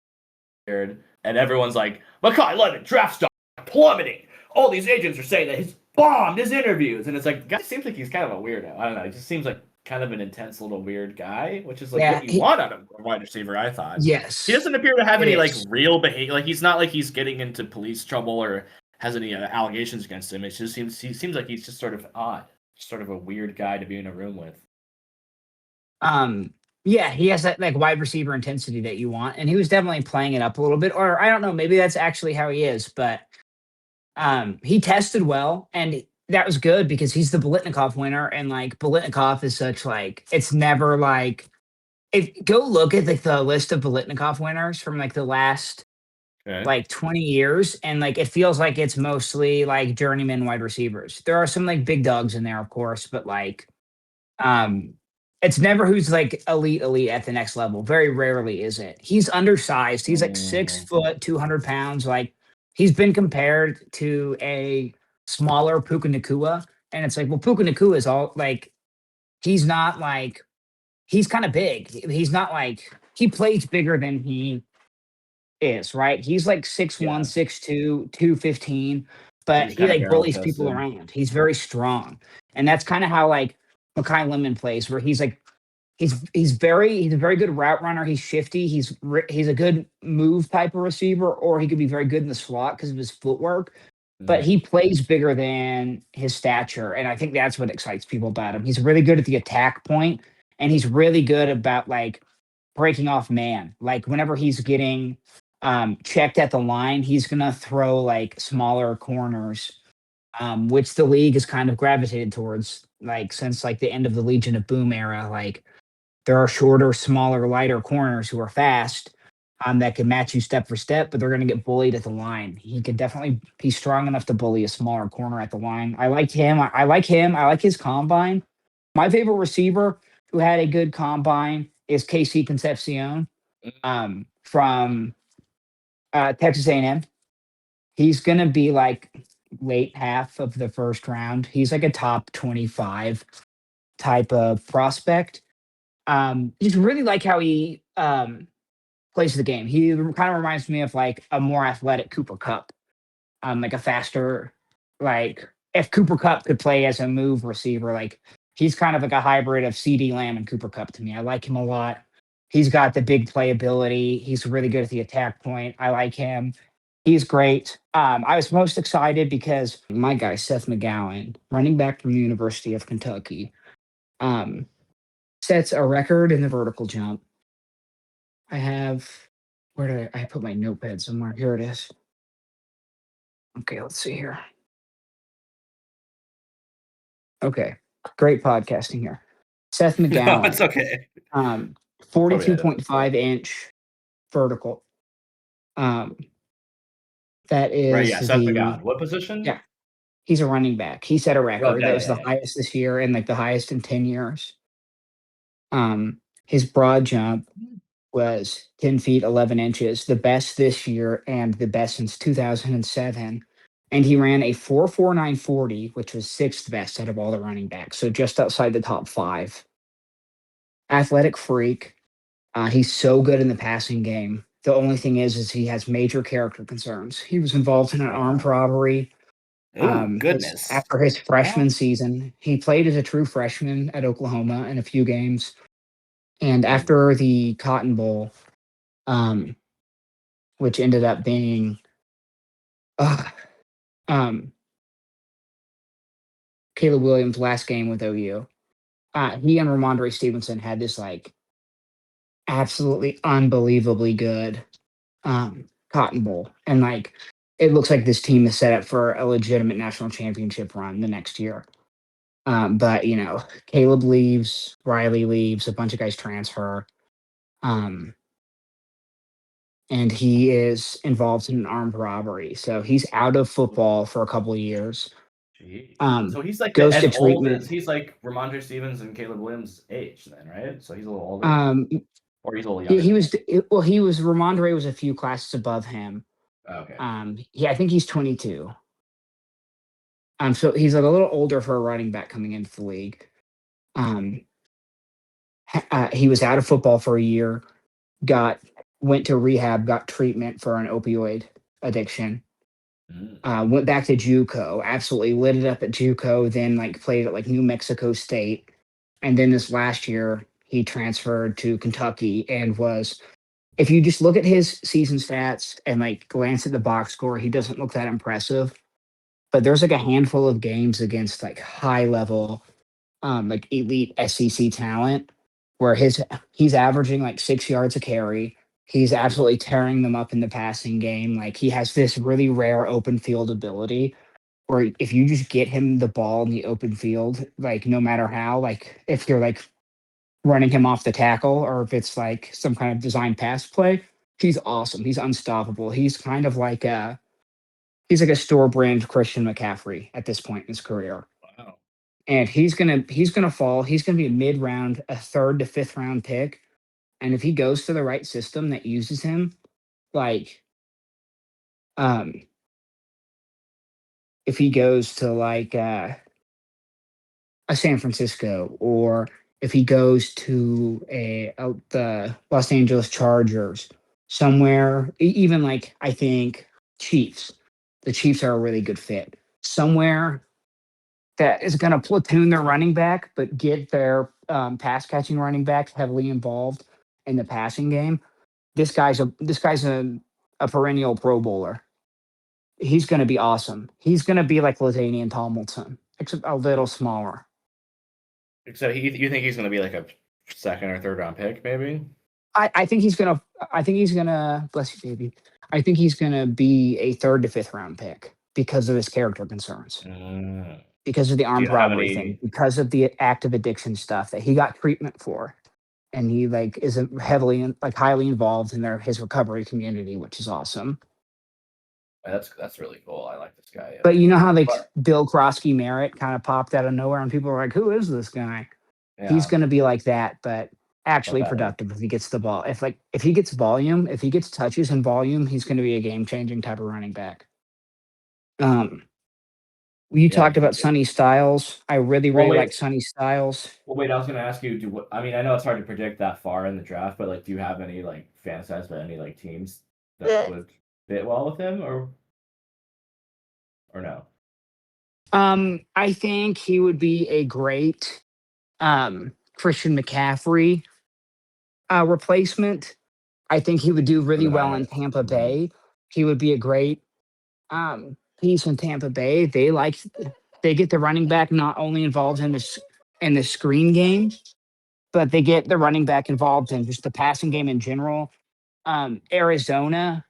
weird, and everyone's like, Mekhi Lemon draft stock plummeting. All these agents are saying that he's bombed his interviews, and it's like, guy seems like he's kind of a weirdo. I don't know. He just seems like kind of an intense little weird guy, which is like Yeah, what you want out of a wide receiver. I thought he yes, doesn't appear to have it any like is. real behavior. Like he's not like he's getting into police trouble or has any allegations against him. It just seems like he's just sort of odd, just sort of a weird guy to be in a room with. Um, yeah, he has that like wide receiver intensity that you want, and he was definitely playing it up a little bit. Or I don't know, maybe that's actually how he is, but he tested well, and that was good because he's the Bolitnikov winner, and like Bolitnikov is such like it's never like if go look at like the list of Bolitnikov winners from like the last Okay. like 20 years, and like it feels like it's mostly like journeyman wide receivers. There are some like big dogs in there, of course, but like um it's never who's like elite at the next level. Very rarely is it. He's undersized. He's like six Mm, foot, 200 pounds. Like he's been compared to a smaller Puka Nakua. And it's like, well, Puka Nakua is all like, he's not like, he's kind of big. He's not like, he plays bigger than he is, right? He's like 6'1", yeah, 6'2", 215, he but just he kind of like barrel bullies people tested. around. He's very strong. And that's kind of how like Makai Lemon plays, where he's like he's a very good route runner. He's shifty. He's a good move type of receiver, or he could be very good in the slot because of his footwork. But Mm, he plays bigger than his stature, and I think that's what excites people about him. He's really good at the attack point, and he's really good about like breaking off man. Like whenever he's getting checked at the line, he's gonna throw like smaller corners, which the league has kind of gravitated towards. Like since like the end of the Legion of Boom era, like there are shorter, smaller, lighter corners who are fast, that can match you step for step, but they're going to get bullied at the line. He could definitely be strong enough to bully a smaller corner at the line. I like him. I like him. I like his combine. My favorite receiver who had a good combine is KC Concepcion, from Texas A&M. He's going to be like late half of the first round. He's like a top 25 type of prospect. Just really like how he plays the game. He kind of reminds me of like a more athletic Cooper Cup, like a faster, like if Cooper Cup could play as a move receiver, like he's kind of like a hybrid of CD Lamb and Cooper Cup to me. I like him a lot. He's got the big playability. He's really good at the attack point. I like him. He's great. I was most excited because my guy Seth McGowan, running back from the University of Kentucky, um, sets a record in the vertical jump. I have where did I put my notepad somewhere? Here it is. Okay, let's see here. Okay, great podcasting here. Seth no, it's McGowan, okay. um, Probably forty-two edit point this stuff. five inch vertical. Um, that Right? is Yeah, Seth the McGowan. What position? yeah. He's a running back. He set a Oh, record yeah, that yeah, was the yeah, highest this year and like the highest in 10 years. His broad jump was 10 feet 11 inches, the best this year and the best since 2007. And he ran a 4.4940, which was sixth best out of all the running backs. So just outside the top five. Athletic freak. He's so good in the passing game. The only thing is he has major character concerns. He was involved in an armed yeah. robbery. Oh, His goodness. after his What? freshman season, he played as a true freshman at Oklahoma in a few games. And Mm. after the Cotton Bowl, um, which ended up being uh, um, Caleb Williams' last game with OU, he and Ramondre Stevenson had this like absolutely unbelievably good Cotton Bowl, and like it looks like this team is set up for a legitimate national championship run the next year. But you know, Caleb leaves, Riley leaves, a bunch of guys transfer. Um, and he is involved in an armed robbery. So he's out of football for a couple of years. Jeez. Um, So he's like goes as to old as treatment. he's like Ramondre Stevens and Caleb Williams' age then, right? So he's a little older, Um, or he's a little he, younger he than was him. well, he was Ramondre was a few classes above him. Okay. I think he's 22. So he's like a little older for a running back coming into the league. Um, he was out of football for a year, got went to rehab, got treatment for an opioid addiction. Mm. Went back to JUCO, absolutely lit it up at JUCO. Then like played at like New Mexico State, and then this last year he transferred to Kentucky and was. If you just look at his season stats and like glance at the box score, he doesn't look that impressive. But there's like a handful of games against like high level, like elite SEC talent where he's averaging like 6 yards a carry. He's absolutely tearing them up in the passing game. Like he has this really rare open field ability where if you just get him the ball in the open field, like no matter how, like if you're like running him off the tackle or if it's like some kind of design pass play, he's awesome. He's unstoppable. He's like a store brand Christian McCaffrey at this point in his career. Wow. And he's gonna fall. He's gonna be a mid round, a third to fifth round pick. And if he goes to the right system that uses him, like um if he goes to like a San Francisco, or if he goes to the Los Angeles Chargers, somewhere, even like I think Chiefs. The Chiefs are a really good fit. Somewhere that is going to platoon their running back, but get their pass catching running backs heavily involved in the passing game. This guy's a perennial Pro Bowler. He's going to be awesome. He's going to be like Latavian Tomlinson, except a little smaller. So you think he's going to be like a second or third round pick, maybe? I think he's gonna. I think he's gonna. Bless you, baby. I think he's gonna be a third to fifth round pick because of his character concerns, Mm. because of the Do armed you have robbery thing, any? because of the active addiction stuff that he got treatment for, and he like is heavily like highly involved in his recovery community, which is awesome. That's really cool. I like this guy. But you know how like But Bill Krosky Merritt kind of popped out of nowhere, and people were like, "Who is this guy?" He's yeah, going to be like that, but but actually better. productive if he gets the ball. If he gets volume, if he gets touches and volume, he's going to be a game changing type of running back. Um, you Yeah. talked about Sonny Styles. I really Well, really wait. like Sonny Styles. Well, wait. I was going to ask you. I mean, I know it's hard to predict that far in the draft, but like, do you have any like fantasize about any like teams that Yeah. would fit well with him, or no? I think he would be a great Christian McCaffrey replacement. I think he would do For really the well in Niners. Tampa Mhm. Bay. He would be a great piece in Tampa Bay. They get the running back not only involved in the screen game, but they get the running back involved in just the passing game in general. Arizona,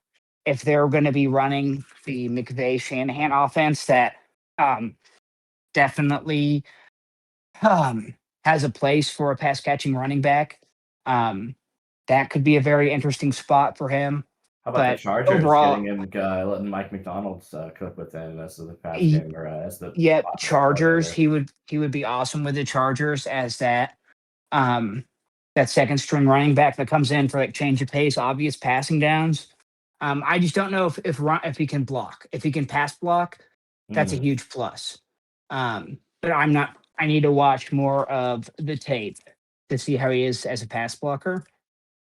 if they're going to be running the McVay Shanahan offense, that um, definitely um, has a place for a pass catching running back. Um, that could be a very interesting spot for him. How about the But Chargers getting overall, him, letting Mike McDonald's cook with him as the pass he, game or as the yep, offensive Chargers. coordinator? He would be awesome with the Chargers as um that second string running back that comes in for like change of pace, obvious passing downs. I just don't know if he can block. If he can pass block, that's a Mm. huge plus. But I'm not. I need to watch more of the tape to see how he is as a pass blocker.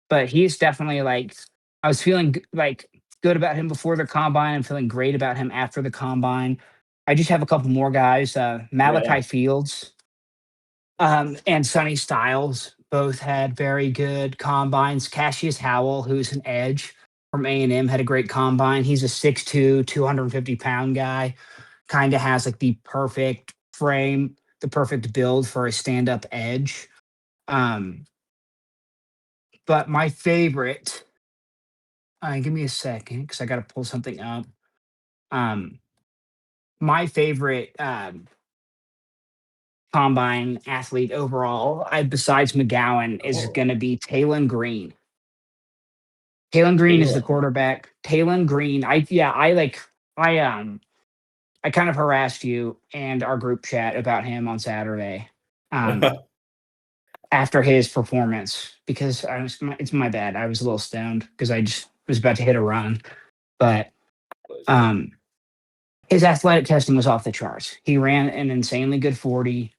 But he's definitely like I was feeling like good about him before the combine. I'm feeling great about him after the combine. I just have a couple more guys. Yeah, yeah. Malachi Fields and Sonny Styles both had very good combines. Cassius Howell, who's an edge from A&M, had a great combine. He's a 6'2", 250-pound guy. Kind of has like the perfect frame, the perfect build for a stand-up edge. Um, but my favorite, give me a second because I got to pull something up. Um, my favorite combine athlete overall, besides McGowan, is Oh, going to be Talon Green. Taylon Green is the Taylor. quarterback. Taylon Green. I kind of harassed you and our group chat about him on Saturday. Um, after his performance because it's my bad. I was a little stoned because I just was about to hit a run, but um, his athletic testing was off the charts. He ran an insanely good 40.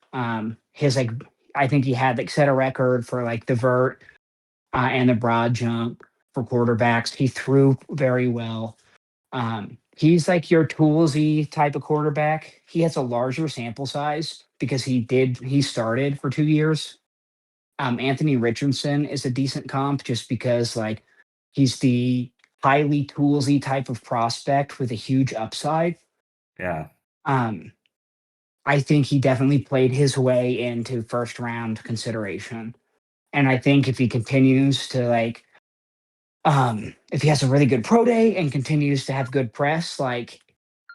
His like I think he had like set a record for like the vert and the broad jump for quarterbacks. He threw very well. He's like your toolsy type of quarterback. He has a larger sample size because he started for 2 years. Anthony Richardson is a decent comp just because like he's the highly toolsy type of prospect with a huge upside. Yeah. Um, I think he definitely played his way into first round consideration. And I think if he continues to like if he has a really good pro day and continues to have good press, like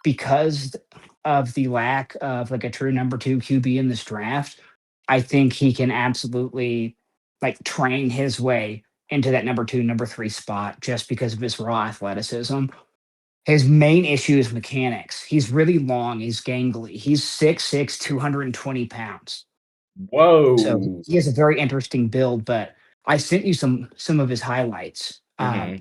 because of the lack of like a true number two QB in this draft, I think he can absolutely like train his way into that number two, number three spot just because of his raw athleticism. His main issue is mechanics. He's really long, he's gangly. He's 6'6, 220 pounds. So Whoa. he has a very interesting build, but I sent you some of his highlights. Hmm.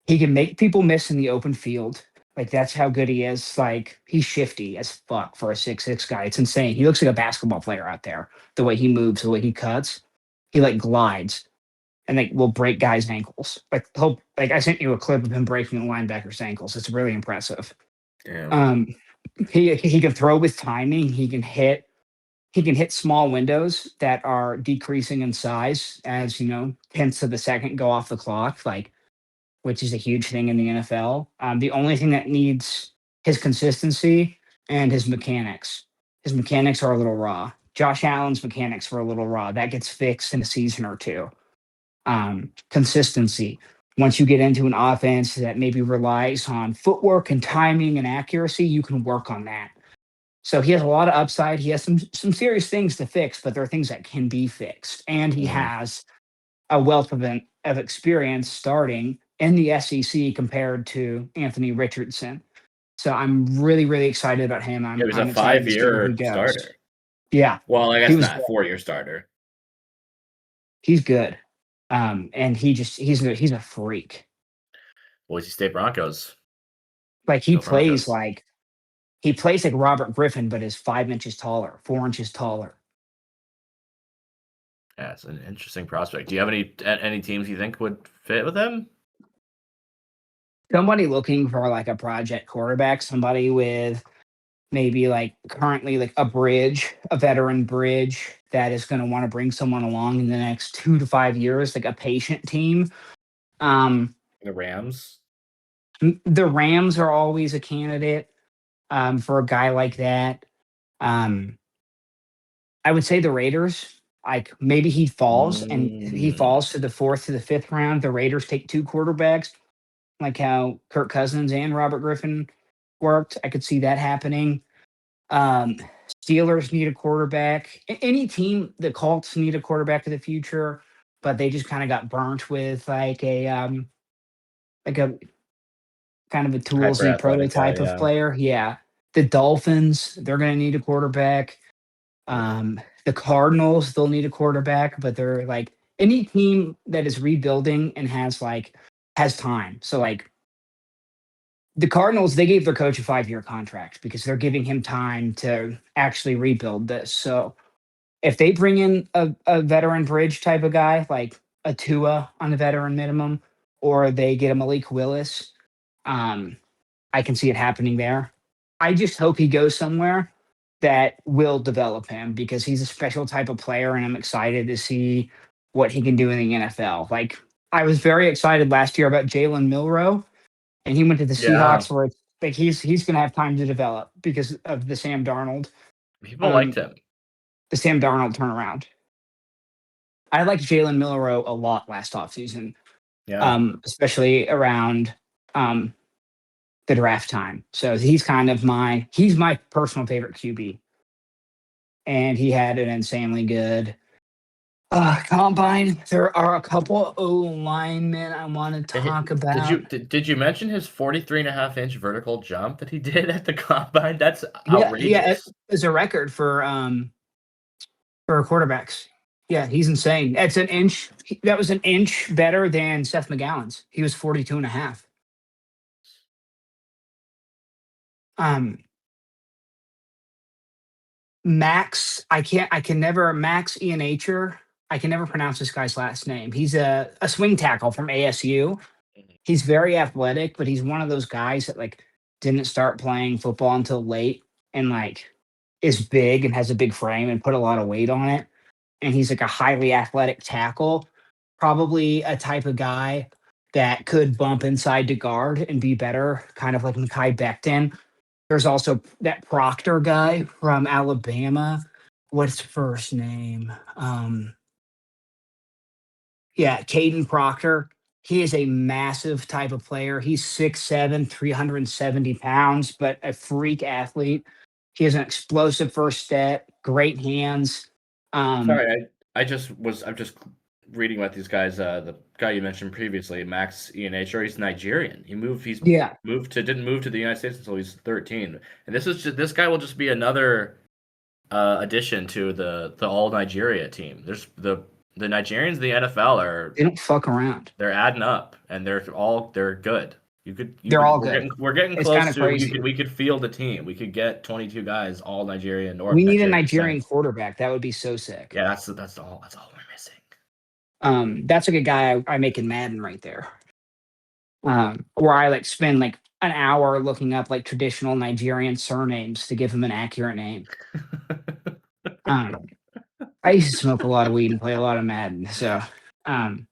He can make people miss in the open field. Like that's how good he is. Like he's shifty as fuck for a 6'6" guy. It's insane. He looks like a basketball player out there. The way he moves, the way he cuts, he like glides and like will break guys' ankles. Like I sent you a clip of him breaking a linebacker's ankles. It's really impressive. Damn. Um, he can throw with timing. He can hit small windows that are decreasing in size as tenths of a second go off the clock. Like which is a huge thing in the NFL. The only thing that needs his consistency and his mechanics. His mechanics are a little raw. Josh Allen's mechanics were a little raw. That gets fixed in a season or two. Consistency. Once you get into an offense that maybe relies on footwork and timing and accuracy, you can work on that. So he has a lot of upside. He has some serious things to fix, but there are things that can be fixed. And he Hmm. has a wealth of experience starting in the SEC compared to Anthony Richardson. So I'm really, really excited about him. It I'm was a I'm excited to see where he 5-year goes. starter. Yeah, Well, I he guess was not 4-year starter. he's good. And he's a freak. Boise State Broncos. Like Go Broncos. he plays like Robert Griffin, but is 5 inches taller, 4 inches taller. Yeah, it's an interesting prospect. Do you have any teams you think would fit with him? Somebody looking for like a project quarterback, somebody with maybe like currently like a veteran bridge that is going to want to bring someone along in the next 2 to 5 years, like a patient team. Um, The Rams. the Rams are always a candidate for a guy like that. Um, I would say the Raiders. Like maybe he Mm, falls to the fourth to the fifth round. The Raiders take two quarterbacks, like how Kirk Cousins and Robert Griffin worked. I could see that happening. Um, Steelers need a quarterback. Any team, the Colts need a quarterback of the future, but they just kind of got burnt with like a kind of a hyper toolsy athletic guy. prototype of Yeah. player. Yeah. The Dolphins, they're gonna need a quarterback. Oof. The Cardinals, they'll need a quarterback, but they're like any team that is rebuilding and has time. So like the Cardinals, they gave their coach a 5-year contract because they're giving him time to actually rebuild this. So if they bring in a veteran bridge type of guy, like a Tua on the veteran minimum, or they get a Malik Willis, um, I can see it happening there. I just hope he goes somewhere that will develop him because he's a special type of player, and I'm excited to see what he can do in the NFL. Like I was very excited last year about Jalen Milrow, and he went to the Yeah. Seahawks where it's like he's going to have time to develop because of People liked um, him. the Sam Darnold turnaround. I liked Jalen Milrow a lot last offseason, Yeah. especially around um, the draft time. So he's my personal favorite QB, and he had an insanely good Combine. There are a couple O linemen I want to talk about. Did you mention his 43.5-inch vertical jump that he did at the combine? That's Yeah, it outrageous. is a record for quarterbacks. Yeah, he's insane. That's an inch. That was an inch better than Seth McGowan's. He was 42 and a half. Um, Max, I can never, Max Ian Acher. I can never pronounce this guy's last name. He's a swing tackle from ASU. Mhm. He's very athletic, but he's one of those guys that like didn't start playing football until late and like is big and has a big frame and put a lot of weight on it. And he's like a highly athletic tackle, probably a type of guy that could bump inside to guard and be better, kind of like Mekhi Becton. There's also that Proctor guy from Alabama. What's his first name? Yeah, Caden Proctor. He is a massive type of player. He's 6'7", 370 pounds, but a freak athlete. He has an explosive first step, great hands. Um, Sorry, I'm just reading about these guys. The guy you mentioned previously, Max Iheanacho, he's Nigerian. yeah, Didn't move to the United States until he's 13. And this guy will just be another addition to the all Nigeria team. There's the Nigerians in the NFL they don't fuck around. they're adding up, and they're good. They're all good. We're getting It's kind close of to crazy. we could field a team. We could get 22 guys, all Nigerian, North We need a Nigerian Nigerian descent. quarterback. That would be so sick. Yeah, that's all we're missing. That's like a guy I make in Madden right there. Where I like spend like an hour looking up like traditional Nigerian surnames to give him an accurate name. Um, I used to smoke a lot of weed and play a lot of Madden, so um,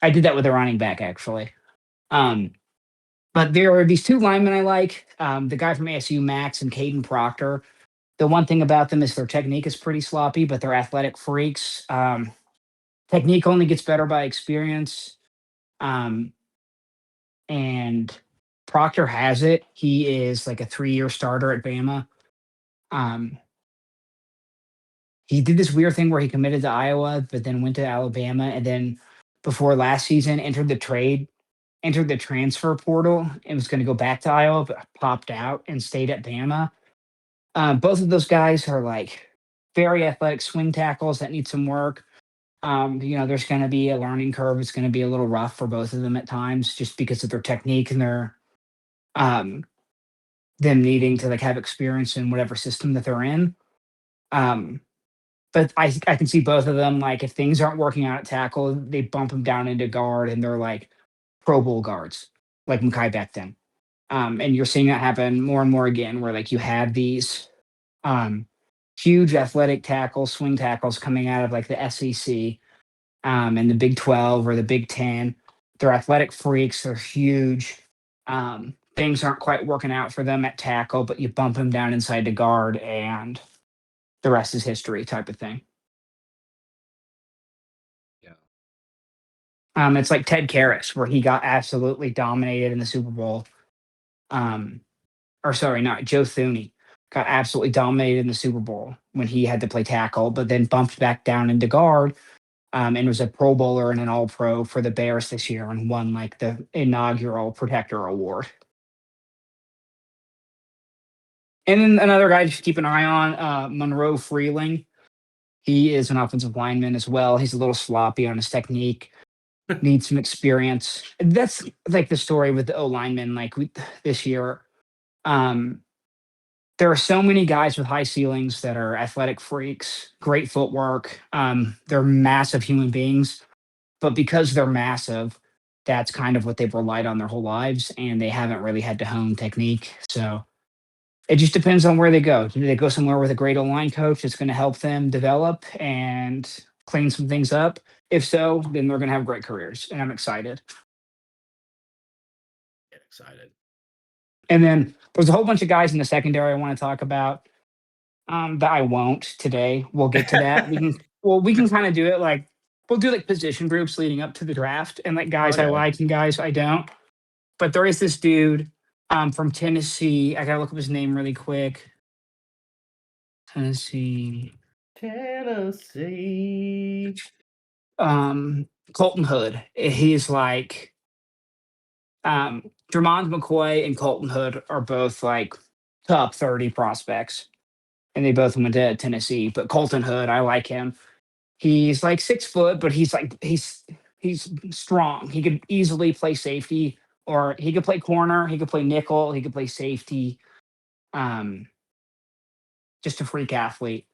I did that with a running back actually. Um, but there are these two linemen I like. The guy from ASU, Max, and Caden Proctor. The one thing about them is their technique is pretty sloppy, but they're athletic freaks. Technique only gets better by experience. Um, and Proctor has it. He is like a 3-year starter at Bama. Um, he did this weird thing where he committed to Iowa, but then went to Alabama, and then before last season entered the transfer portal, and was going to go back to Iowa, but popped out and stayed at Bama. Both of those guys are like very athletic swing tackles that need some work. There's going to be a learning curve. It's going to be a little rough for both of them at times, just because of their technique and their um, them needing to like have experience in whatever system that they're in. Um, but I can see both of them like if things aren't working out at tackle, they bump them down into guard and they're like Pro Bowl guards, like Mekhi Becton. And you're seeing that happen more and more again, where like you have these um, huge athletic tackles, swing tackles coming out of like the SEC and the Big 12 or the Big 10. They're athletic freaks. They're huge. Things aren't quite working out for them at tackle, but you bump them down inside the guard, and the rest is history, type of thing. Yeah. It's like Ted Karras, where he got absolutely dominated in the Super Bowl. Or sorry, not Joe Thuney got absolutely dominated in the Super Bowl when he had to play tackle, but then bumped back down into guard and was a Pro Bowler and an All Pro for the Bears this year and won like the inaugural Protector Award. And then another guy to keep an eye on, Monroe Freeling. He is an offensive lineman as well. He's a little sloppy on his technique, needs some experience. That's like the story with the O lineman. Like this year, um, there are so many guys with high ceilings that are athletic freaks, great footwork. They're massive human beings, but because they're massive, that's kind of what they've relied on their whole lives, and they haven't really had to hone technique. So it just depends on where they go. Do they go somewhere with a great line coach that's going to help them develop and clean some things up? If so, then they're going to have great careers, and I'm excited. Get excited. And then there's a whole bunch of guys in the secondary I want to talk about that I won't today. We'll get to that. We can kind of do it like we'll do like position groups leading up to the draft and like guys I Okay. like and guys I don't. But there is this dude from Tennessee. I gotta look up his name really quick. Tennessee. Tennessee. Colton Hood. He's like Drummond McCoy and Colton Hood are both like top 30 prospects, and they both went to Tennessee. But Colton Hood, I like him. He's like 6 foot, but he's strong. He could easily play safety, or he could play corner. He could play nickel. He could play safety. Um, just a freak athlete.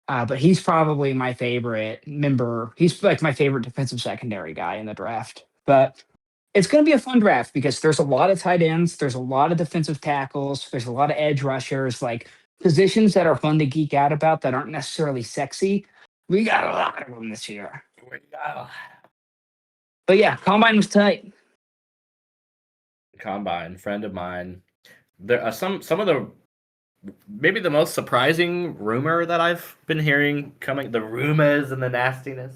But he's probably my favorite member. He's like my favorite defensive secondary guy in the draft. But it's going to be a fun draft because there's a lot of tight ends, there's a lot of defensive tackles, there's a lot of edge rushers, like positions that are fun to geek out about that aren't necessarily sexy. We got a lot of them this year. But yeah, combine was tight. Combine, friend of mine. There are some of the maybe the most surprising rumor that I've been hearing coming, the rumors and the nastiness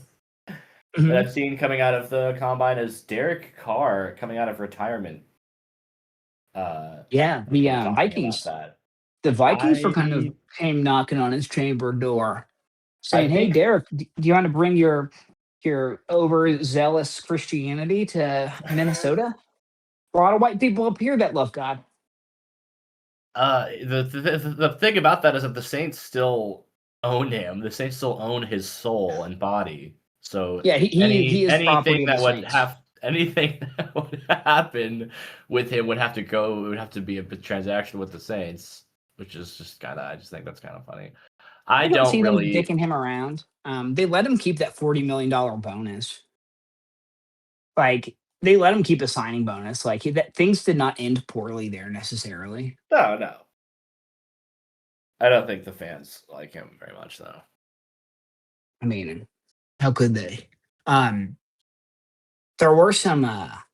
that I've seen coming out of the combine is Derek Carr coming out of retirement. Yeah, the Vikings. The Vikings were kind of came knocking on his chamber door, saying, "Hey, Derek, do you want to bring your overzealous Christianity to Minnesota?" A lot of white people up here that love God. The thing about that is that the Saints still own him. The Saints still own his soul and body. So yeah, he is anything that would happen with him would have to go. It would have to be a transaction with the Saints, which is just I just think that's kind of funny. I don't see really them dicking him around. They let him keep that $40 million bonus. Like they let him keep a signing bonus. Like that things did not end poorly there necessarily. No. I don't think the fans like him very much, though. I mean, how could they? There were some other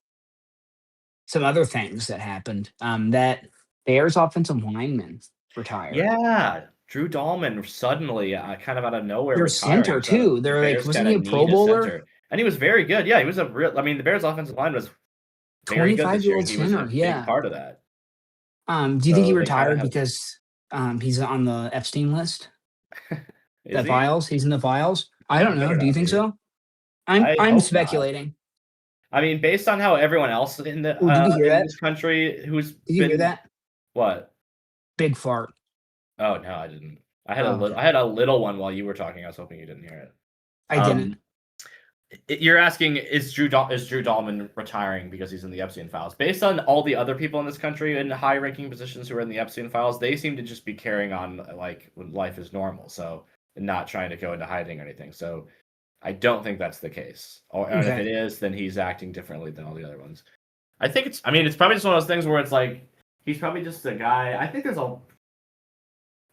things that happened. That Bears offensive lineman retired. Yeah, Drew Dahlman suddenly, kind of out of nowhere, their center too. They're like, wasn't he a Pro Bowler? And he was very good. Yeah, he was a real. I mean, the Bears' offensive line was very good this year. He was a big part of that. Do you think he retired because he's on the Epstein list? The files. He's in the files. I don't know. Do you think so? I'm speculating. Not. I mean, based on how everyone else in the this country who's did you hear that? What? Big fart. Oh no, I didn't. I had a little one while you were talking. I was hoping you didn't hear it. I didn't. You're asking, is Drew Dahlman retiring because he's in the Epstein files? Based on all the other people in this country in high-ranking positions who are in the Epstein files, they seem to just be carrying on like when life is normal, so not trying to go into hiding or anything. So I don't think that's the case. Or if it is, then he's acting differently than all the other ones. I think it's probably just one of those things where it's like he's probably just a guy. I think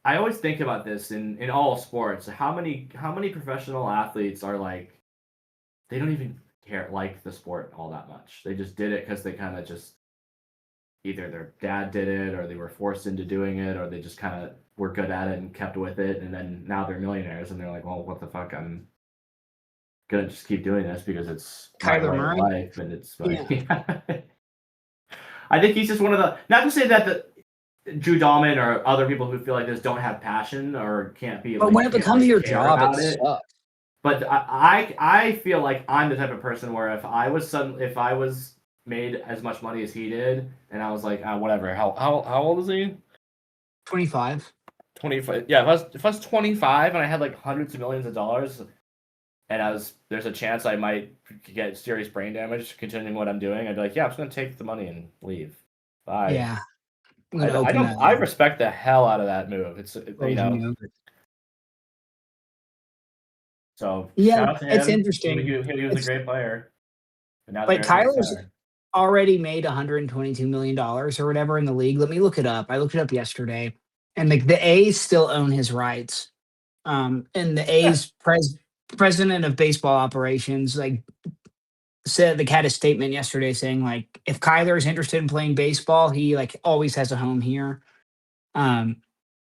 I always think about this in all sports. How many professional athletes are like, they don't even like the sport all that much. They just did it because they kind of just either their dad did it or they were forced into doing it or they just kind of were good at it and kept with it. And then now they're millionaires and they're like, well, what the fuck? I'm going to just keep doing this because it's Kyler Murray life. And it's like, yeah. I think he's just one of the, not to say that the Drew Dahlman or other people who feel like this don't have passion or can't be. But when it becomes your job, it sucks. But I feel like I'm the type of person where if I was made as much money as he did, and I was like, whatever. How old is he? 25. 25. Yeah, if I was 25 and I had like hundreds of millions of dollars, and there's a chance I might get serious brain damage continuing what I'm doing, I'd be like, yeah, I'm just gonna take the money and leave. Bye. Yeah. I respect the hell out of that move. It's So shout out to him. It's interesting. He was a great player. Like Kyler's already made $122 million or whatever in the league. Let me look it up. I looked it up yesterday, and like the A's still own his rights. And the A's president of baseball operations said, had a statement yesterday saying like, if Kyler is interested in playing baseball, he like always has a home here.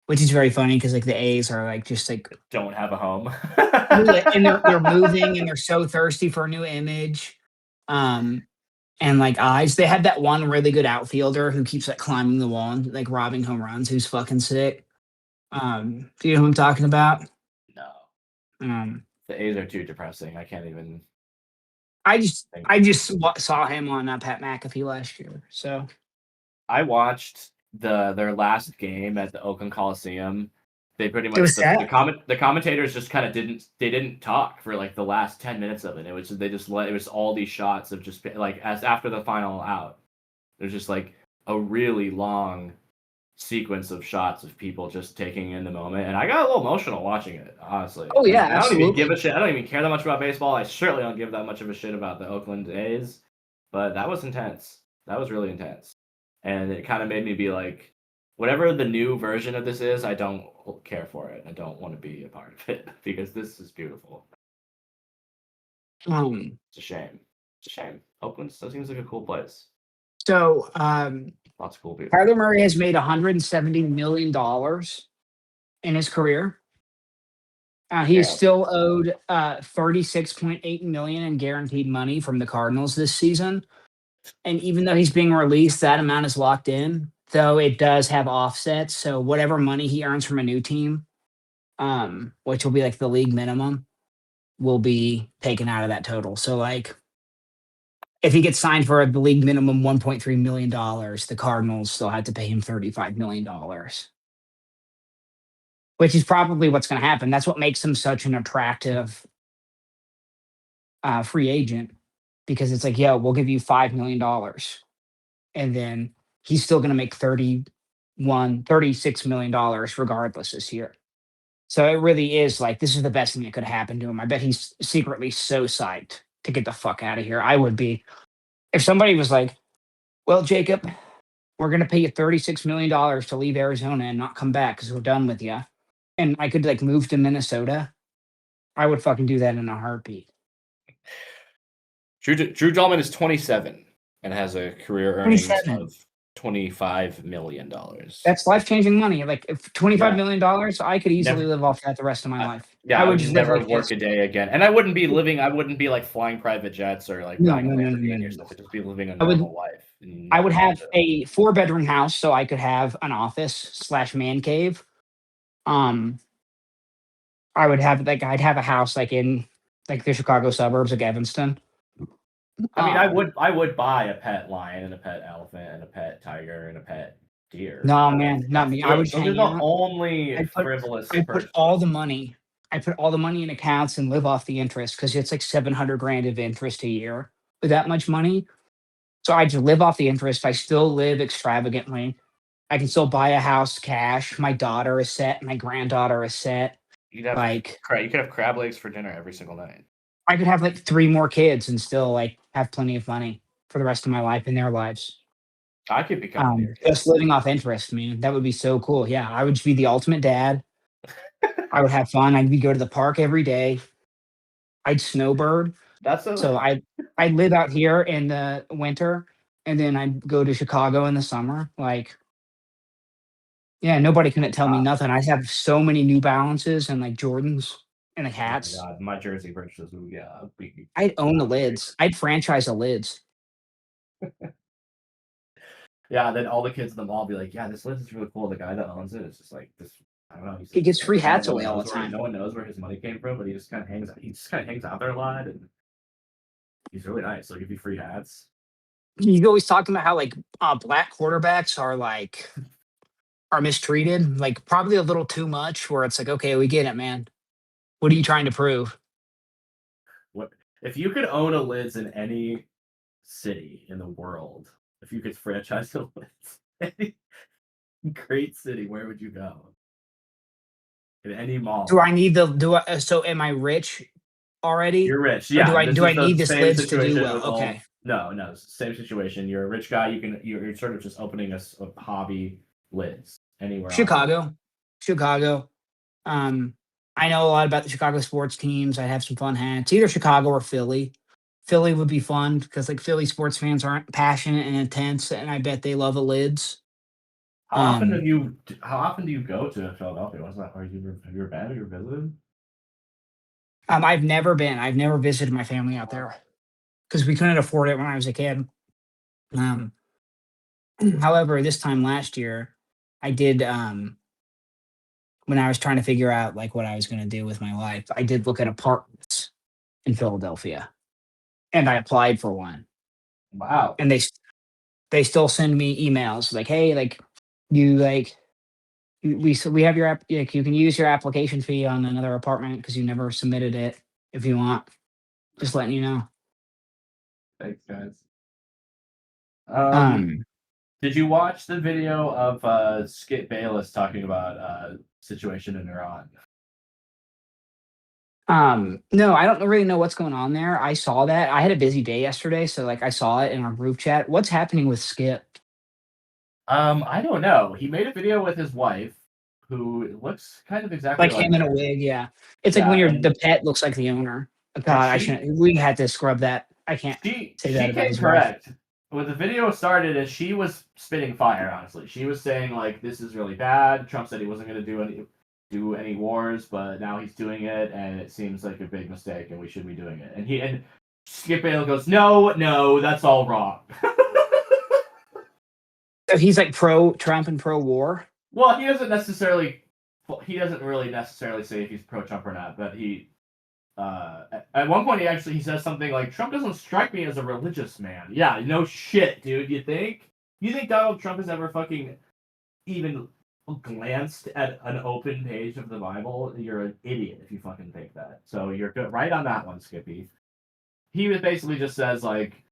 Which is very funny because like the A's are like just like don't have a home, and they're moving and they're so thirsty for a new image, and like eyes. They have that one really good outfielder who keeps like climbing the wall and like robbing home runs. Who's fucking sick. Do you know who I'm talking about? No. The A's are too depressing. I can't even I just think. I just saw him on Pat McAfee last year. So I watched their last game at the Oakland Coliseum. They pretty it much was sad. the commentators just kind of didn't talk for like the last 10 minutes of it. It was they just let it was all these shots of just like as after the final out. There's just like a really long sequence of shots of people just taking in the moment, and I got a little emotional watching it. Honestly, Oh yeah, I don't even give absolutely. a shit. I don't even care that much about baseball. I certainly don't give that much of a shit about the Oakland A's, but that was intense. That was really intense, and it kind of made me be like, whatever the new version of this is, I don't care for it. I don't want to be a part of it because this is beautiful. Um, It's a shame. It's a shame. Oakland still seems like a cool place. so Lots of cool people. Kyler Murray has made $170 million in his career. He is Yeah. still owed 36.8 million in guaranteed money from the Cardinals this season. And even though he's being released, that amount is locked in. Though it does have offsets, so whatever money he earns from a new team, which will be like the league minimum, will be taken out of that total. So like, if he gets signed for the league minimum $1.3 million, the Cardinals still have to pay him $35 million, which is probably what's going to happen. That's what makes him such an attractive free agent, because it's like, yo, we'll give you $5 million, and then he's still going to make $36 million regardless this year. So it really is like, this is the best thing that could happen to him. I bet he's secretly so psyched to get the fuck out of here. I would be if somebody was like, well, Jacob, we're going to pay you $36 million to leave Arizona and not come back because we're done with you, and I could like move to Minnesota. I would fucking do that in a heartbeat. Drew Dalman is 27 and has a career earnings 27. of $25 million. That's life changing money. Like, if $25 Yeah, million, I could easily never. live off that the rest of my life. Yeah, I I would would just live never like work this. a day again, and I wouldn't be living. I wouldn't be like flying private jets or like No, buying a no, no, no, no, Lamborghini or no, no. something. Just be living a I would normal life. And I would never have have to. a 4-bedroom house so I could have an office slash man cave. Um, I would have like I'd have a house like in like the Chicago suburbs of Evanston. I mean, Um, I would buy a pet lion and a pet elephant and a pet tiger and a pet deer. no, man, not me. I would Those are hang the out. only I'd put frivolous I'd put purchases. all the money. I put all the money in accounts and live off the interest, because it's like 700 grand of interest a year with that much money. So I just live off the interest. I still live extravagantly. I can still buy a house cash. My daughter is set. My granddaughter is set. You'd have Like, you could have crab legs for dinner every single night. I could have like 3 more kids and still like have plenty of money for the rest of my life and their lives. I could become one of your Just kids. living off interest, man. That would be so cool. Yeah, I would just be the ultimate dad. I would have fun. I'd be go to the park every day. I'd snowbird. That's a So I'd live out here in the winter, and then I'd go to Chicago in the summer. Like, yeah, nobody couldn't tell me nothing. I'd have so many New Balances and like Jordans and like oh my hats. god, my jersey purchases. Ooh, yeah, be I'd own the great. lids. I'd franchise the lids. Yeah, then all the kids in the mall be like, "Yeah, this list is really cool." The guy that owns it is just like this. I don't know. He's He just gives free no hats one away all the knows where time. no one knows where his money came from, but he just kind of hangs. He just kind of hangs out there a lot, and he's really nice. He'll give you free hats. He's always talking about how like black quarterbacks are mistreated, like probably a little too much. Where it's like, okay, we get it, man. What are you trying to prove? What if you could own a lids in any city in the world? If you could franchise the lids, any great city, where would you go? In any Do mall. I need the do I so am I rich already? You're rich. Or do Yeah, I this do I is the need this same lids to do situation well? with all. Okay. No, same situation. You're a rich guy. You're sort of just opening a hobby lids anywhere on Earth. Chicago. Chicago. Um I know a lot about the Chicago sports teams. I have some fun hats. Either Chicago or Philly. Philly would be fun because like Philly sports fans aren't passionate and intense, and I bet they love the lids. How often Um, How often do you go to Philadelphia? What's that? Have you ever been? Have you ever visited? I've never been. I've never visited my family out there because we couldn't afford it when I was a kid. Um, however, this time last year, I did. when I was trying to figure out like what I was going to do with my life, I did look at apartments in Philadelphia, and I applied for one, Wow. and they still send me emails like, hey, like you like we have your like, you can use your application fee on another apartment because you never submitted it if you want. Just letting you know. Thanks, guys. Um, Did you watch the video of Skip Bayless talking about situation in Iran? no, I don't really know what's going on there. I saw that. I had a busy day yesterday, so like I saw it in our group chat. What's happening with Skip? I don't know. He made a video with his wife, who looks kind of exactly Like like him in a her. wig, yeah. It's like when Yeah, you're and the pet looks like the owner. and God, I shouldn't. We had to scrub that. I can't say that she about came his wife. correct. When the video started, and she was spitting fire. Honestly, she was saying like, "This is really bad." Trump said he wasn't going to do any wars, but now he's doing it, and it seems like a big mistake, and we should be doing it. And Skip Bayless goes, "No, that's all wrong." So he's like pro Trump and pro war. Well, he doesn't really necessarily say if he's pro Trump or not, but he at one point he says something like, Trump doesn't strike me as a religious man. Yeah, no shit, dude. You think Donald Trump has ever fucking even glanced at an open page of the Bible? You're an idiot if you fucking think that. So you're good right on that one, Skippy. He basically just says like,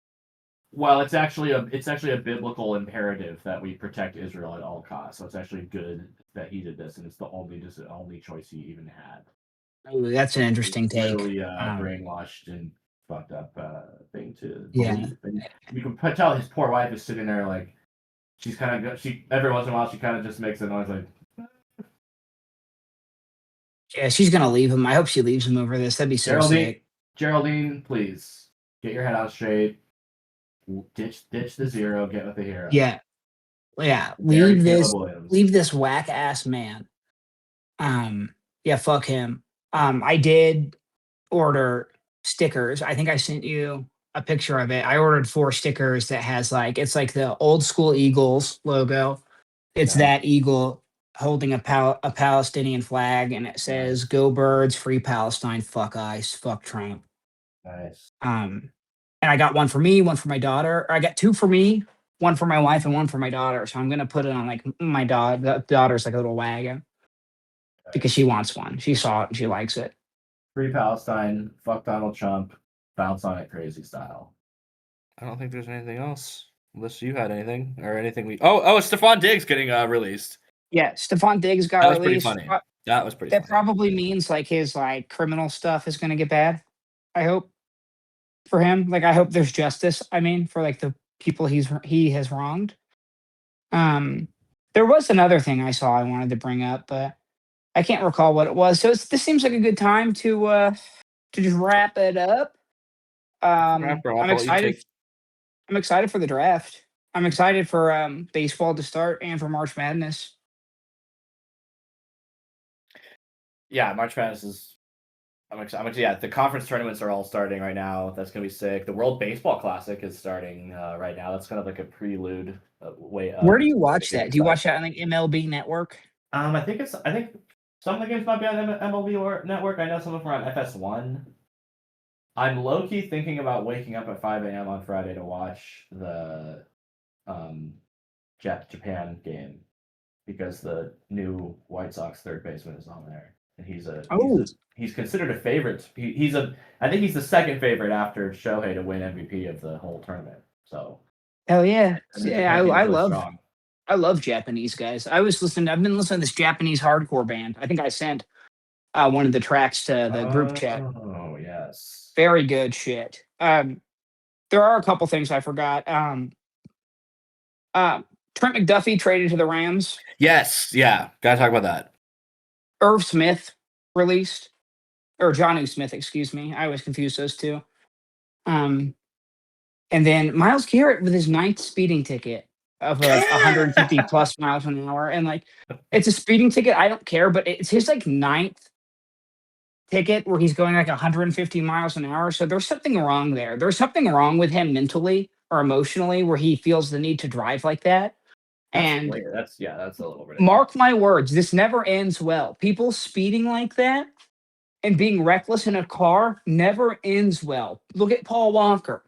well, it's actually a biblical imperative that we protect Israel at all costs. So it's actually good that he did this, and it's the only choice he even had. Ooh, that's an interesting It's take. really brainwashed and fucked up thing to Yeah. believe. And you can tell his poor wife is sitting there like, she's kind of she every once in a while she kind of just makes a noise like, Yeah, she's gonna leave him. I hope she leaves him over this. That'd be so sick. Geraldine, please get your head on straight. Ditch the zero. Get with the hero. Yeah. Yeah. Mary Leave Caleb this Williams. leave this whack ass man. Yeah, fuck him. I did order stickers. I think I sent you a picture of it. I ordered 4 stickers that has like it's like the old school Eagles logo. It's Yeah, that eagle holding a Palestinian flag, and it says nice, "Go Birds, Free Palestine, Fuck ICE, Fuck Trump." nice. And I got one for me, one for my daughter. Or I got 2 for me, one for my wife, and one for my daughter. So I'm gonna put it on like my daughter's like a little wagon because she wants one. She saw it and she likes it. Free Palestine, fuck Donald Trump, bounce on it crazy style. I don't think there's anything else. Unless you had anything or anything we. Oh, Stephon Diggs getting released. Yeah, Stephon Diggs got That was pretty released. funny. That was pretty That funny. probably means like his like criminal stuff is gonna get bad. I hope for him. Like I hope there's justice. I mean, for like the people he has wronged. Um, there was another thing I saw I wanted to bring up, but I can't recall what it was. So this seems like a good time to just wrap it up. I'm I'll let you excited. take. I'm excited for the draft. I'm excited for baseball to start and for March Madness. Yeah, March Madness is. I'm excited. Yeah, the conference tournaments are all starting right now. That's gonna be sick. The World Baseball Classic is starting right now. That's kind of like a prelude way up. Where do you watch Getting that? Do you excited. watch that on like MLB Network? I think some of the games might be on MLB Network. I know some of them are on FS1. I'm low key thinking about waking up at 5 a.m. on Friday to watch the um, Japan game because the new White Sox third baseman is on there, and Oh, he's considered a favorite. I think he's the second favorite after Shohei to win MVP of the whole tournament. So, hell yeah! and the Yeah, Japan team is I really love strong. I love Japanese guys. I've been listening to this Japanese hardcore band. I think I sent one of the tracks to the group chat. Oh yes. Very good shit. There are a couple things I forgot. Trent McDuffie traded to the Rams. Yes, yeah. Gotta talk about that. Irv Smith released, or Jonnu Smith, excuse me. I always confuse those two. Um, and then Miles Garrett with his 9th speeding ticket of like 150 plus miles an hour, and like it's a speeding ticket. I don't care, but it's his like 9th ticket where he's going like 150 miles an hour. So there's something wrong there. There's something wrong with him mentally or emotionally where he feels the need to drive like that. And That's a little ridiculous. mark my words, this never ends well. People speeding like that and being reckless in a car never ends well. Look at Paul Walker.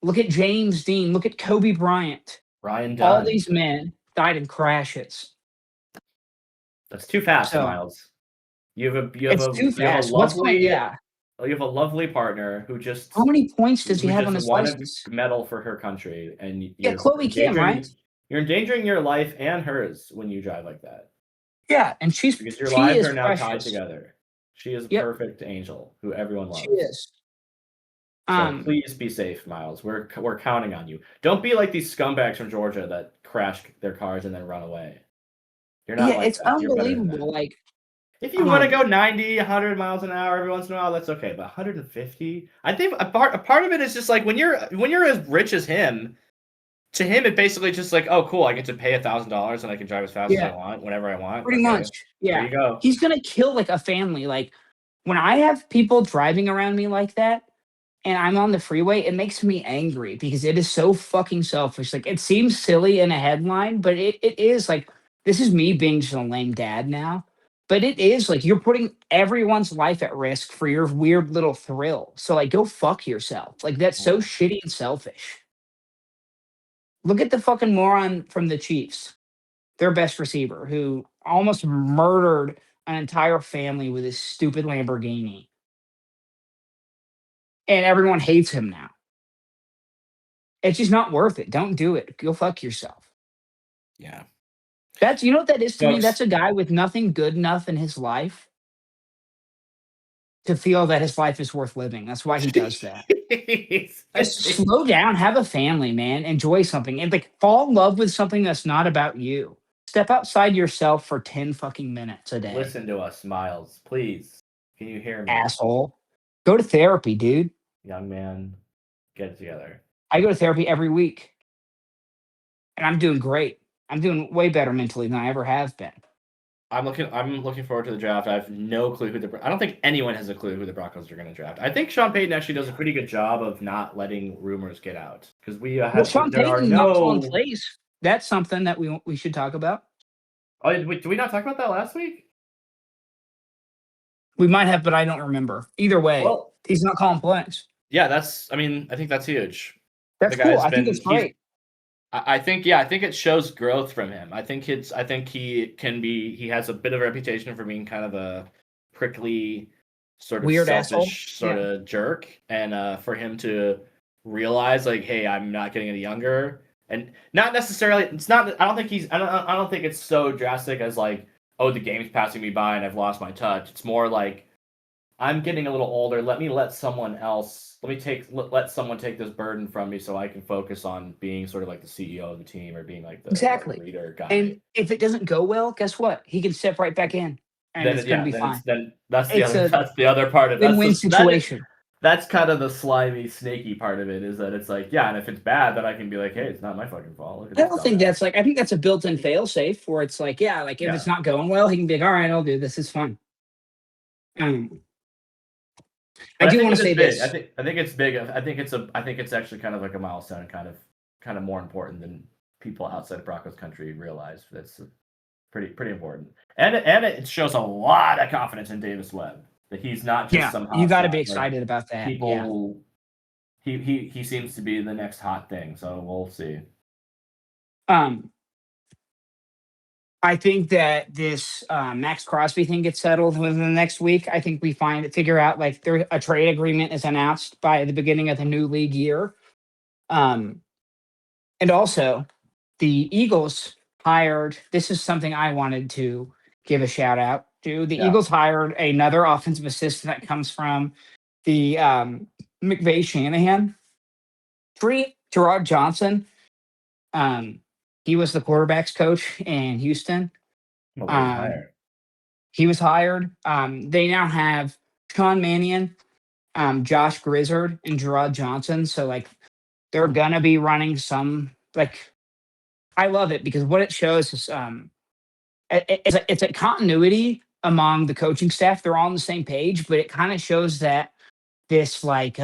Look at James Dean. Look at Kobe Bryant. Ryan All Dunn. these men died in crashes. That's too fast, So Miles. You have it's too fast. What's going? Yeah. you have a lovely partner who just How many points does he have on his won a license? medal for her country, and Yeah, Chloe Kim, right? You're endangering your life and hers when you drive like that. Yeah, and because your lives are now tied together. She is a perfect angel who everyone loves. She is. So please be safe, Miles. We're counting on you. Don't be like these scumbags from Georgia that crash their cars and then run away. You're not like it's that. You're better than that. unbelievable. Like, if you want to go 90, 100 miles an hour every once in a while, that's okay. But 150, I think a part of it is just like when you're as rich as him. To him, it basically just like, oh, cool, I get to pay $1,000 and I can drive as fast as I want, whenever I want. Pretty much, yeah. There you go. He's gonna kill like a family. Like when I have people driving around me like that, and I'm on the freeway, it makes me angry because it is so fucking selfish. Like it seems silly in a headline, but it is like this is me being just a lame dad now. But it is like you're putting everyone's life at risk for your weird little thrill. So like go fuck yourself. Like that's so shitty and selfish. Look at the fucking moron from the Chiefs, their best receiver, who almost murdered an entire family with his stupid Lamborghini. And everyone hates him now. It's just not worth it. Don't do it. Go fuck yourself. Yeah. That's, you know what that is to me? That's a guy with nothing good enough in his life to feel that his life is worth living. That's why he does that. Just slow down, have a family, man. Enjoy something. And like fall in love with something that's not about you. Step outside yourself for 10 fucking minutes a day. Listen to us, Miles. Please. Can you hear me? Asshole. Go to therapy, dude. Young man, get it together. I go to therapy every week. And I'm doing great. I'm doing way better mentally than I ever have been. I'm looking forward to the draft. I have no clue I don't think anyone has a clue who the Broncos are going to draft. I think Sean Payton actually does a pretty good job of not letting rumors get out because Sean Payton not calling plays. That's something that we should talk about. Oh, did we not talk about that last week? We might have, but I don't remember. Either way, he's not calling plays. Yeah, I think that's huge. That's cool. I think it's great. I think it shows growth from him. I think he has a bit of a reputation for being kind of a prickly, sort of weird selfish asshole. sort of jerk. And for him to realize like, hey, I'm not getting any younger. And not necessarily I don't think it's so drastic as like, oh, the game's passing me by and I've lost my touch. It's more like I'm getting a little older. Let someone take this burden from me so I can focus on being sort of like the CEO of the team or being like the leader guy. And if it doesn't go well, guess what? He can step right back in and it's going to be fine. Then that's the other part of it. Win-win situation. That's kind of the slimy, snaky part of it is that it's like, yeah, and if it's bad, then I can be like, hey, it's not my fucking fault. I think that's a built-in fail-safe where it's like, yeah, like if it's not going well, he can be like, all right, I'll do this. It's fun. I do want to say this. I think it's big. I think it's actually kind of like a milestone, kind of more important than people outside of Broncos country realize. That's pretty important, and it shows a lot of confidence in Davis Webb that he's not just some. You got to be excited about that. He seems to be the next hot thing, so we'll see. I think that this Max Crosby thing gets settled within the next week. I think we figure out like a trade agreement is announced by the beginning of the new league year. And also the Eagles hired, this is something I wanted to give a shout out to. The Eagles hired another offensive assistant that comes from the McVay-Shanahan tree, Gerard Johnson. He was the quarterback's coach in Houston. He was hired. They now have Sean Mannion, Josh Grizzard, and Gerard Johnson. So, like, they're going to be running some, like, I love it because what it shows is it's a continuity among the coaching staff. They're all on the same page, but it kind of shows that this, like,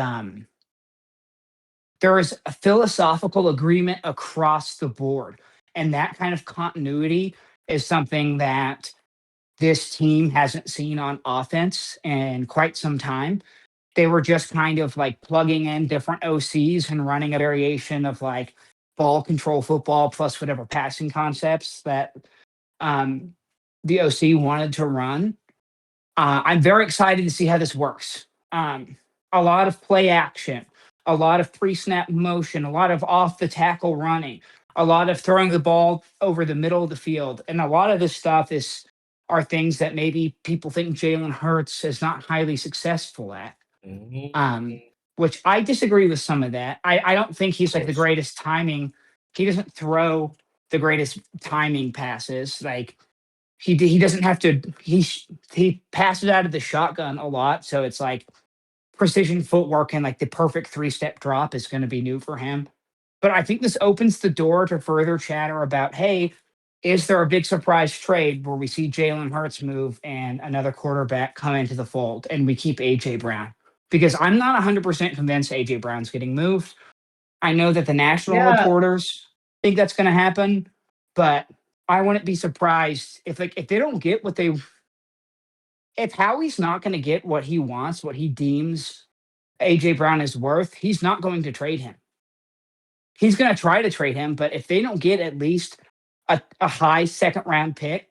there is a philosophical agreement across the board. And that kind of continuity is something that this team hasn't seen on offense in quite some time. They were just kind of like plugging in different OCs and running a variation of like ball control football plus whatever passing concepts that um, the OC wanted to run. I'm very excited to see how this works. A lot of play action, a lot of pre snap motion, a lot of off the tackle running, a lot of throwing the ball over the middle of the field. And a lot of this stuff are things that maybe people think Jalen Hurts is not highly successful at. Mhm. Which I disagree with some of that. I don't think he's Of like the course. greatest timing. He doesn't throw the greatest timing passes. Like he doesn't have to. He passes out of the shotgun a lot, so it's like precision footwork and like the perfect 3-step drop is going to be new for him. But I think this opens the door to further chatter about, hey, is there a big surprise trade where we see Jalen Hurts move and another quarterback come into the fold and we keep AJ Brown? Because I'm not 100% convinced AJ Brown's getting moved. I know that the national Yeah. reporters think that's going to happen, but I wouldn't be surprised if they don't get what they if Howie's not going to get what he wants, what he deems AJ Brown is worth, he's not going to trade him. He's going to try to trade him, but if they don't get at least a high second round pick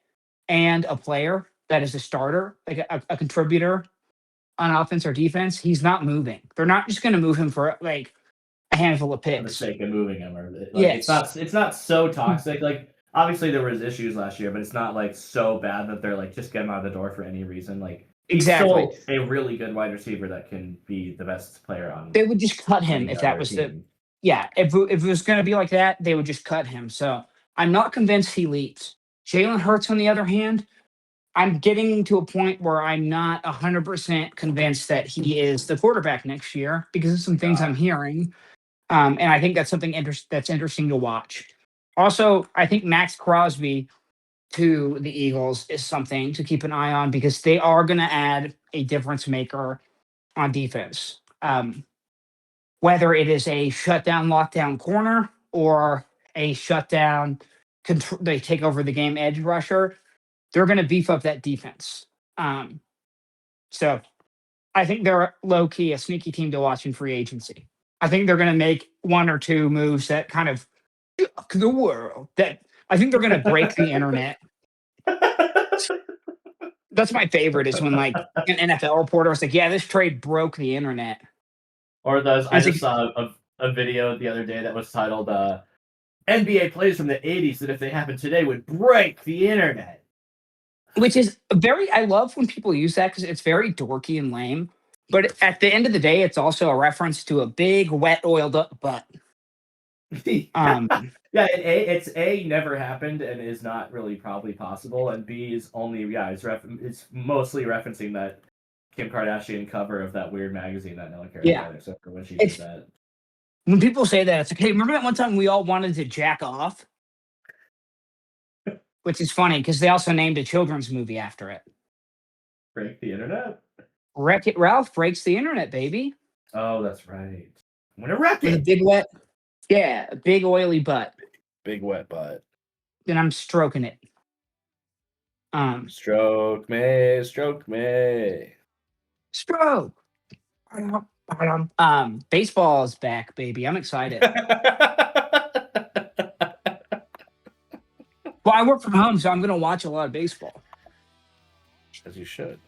and a player that is a starter, like a contributor on offense or defense, he's not moving. They're not just going to move him for like a handful of For the picks. sake of moving him, or like Yes, it's not so toxic. Like obviously there was issues last year, but it's not like so bad that they're like just get him out of the door for any reason. Like he's exactly. still a really good wide receiver that can be the best player on They would just cut him any if that other was the team. yeah. If it was going to be like that, they would just cut him. So I'm not convinced he leaves. Jalen Hurts, on the other hand, I'm getting to a point where I'm not 100% convinced that he is the quarterback next year because of some things I'm God. hearing. And I think that's something that's interesting to watch. Also, I think Max Crosby to the Eagles is something to keep an eye on because they are going to add a difference maker on defense. Whether it is a shutdown, lockdown corner or a shutdown, they take over the game edge rusher, they're going to beef up that defense. So I think they're low key a sneaky team to watch in free agency. I think they're going to make one or two moves that kind of shock the world. That I think they're going to break the internet. That's my favorite is when like an NFL reporter was like, "Yeah, this trade broke the internet." Or those And I it's just like, saw a video the other day that was titled NBA plays from the 80s that if they happened today would break the internet. which is very. I love when people use that because it's very dorky and lame. But at the end of the day, it's also a reference to a big, wet, oiled up butt. Um, Yeah, it's A, never happened and is not really probably possible, and B is only it's mostly referencing that Kim Kardashian cover of that weird magazine that no one cares yeah, about except for when she did it's that. when people say that, it's like, hey, remember that one time we all wanted to jack off? Which is funny because they also named a children's movie after it. Break the internet? Wreck It Ralph breaks the internet, baby. Oh, that's right. I'm gonna wreck With a it. big wet, yeah, a big oily butt. Big wet butt. Then I'm stroking it. Um, Stroke me, stroke me. stroke. Baseball is back, baby. I'm excited. Well, I work from home, so I'm gonna watch a lot of baseball. As you should.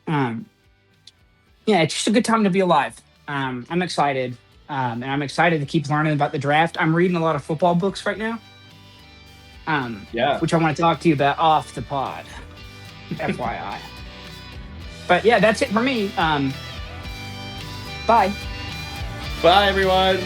Um, yeah, it's just a good time to be alive. I'm excited, and I'm excited to keep learning about the draft. I'm reading a lot of football books right now. Yeah. Which I want to talk to you about off the pod, FYI. But yeah, that's it for me. Bye. Bye, everyone.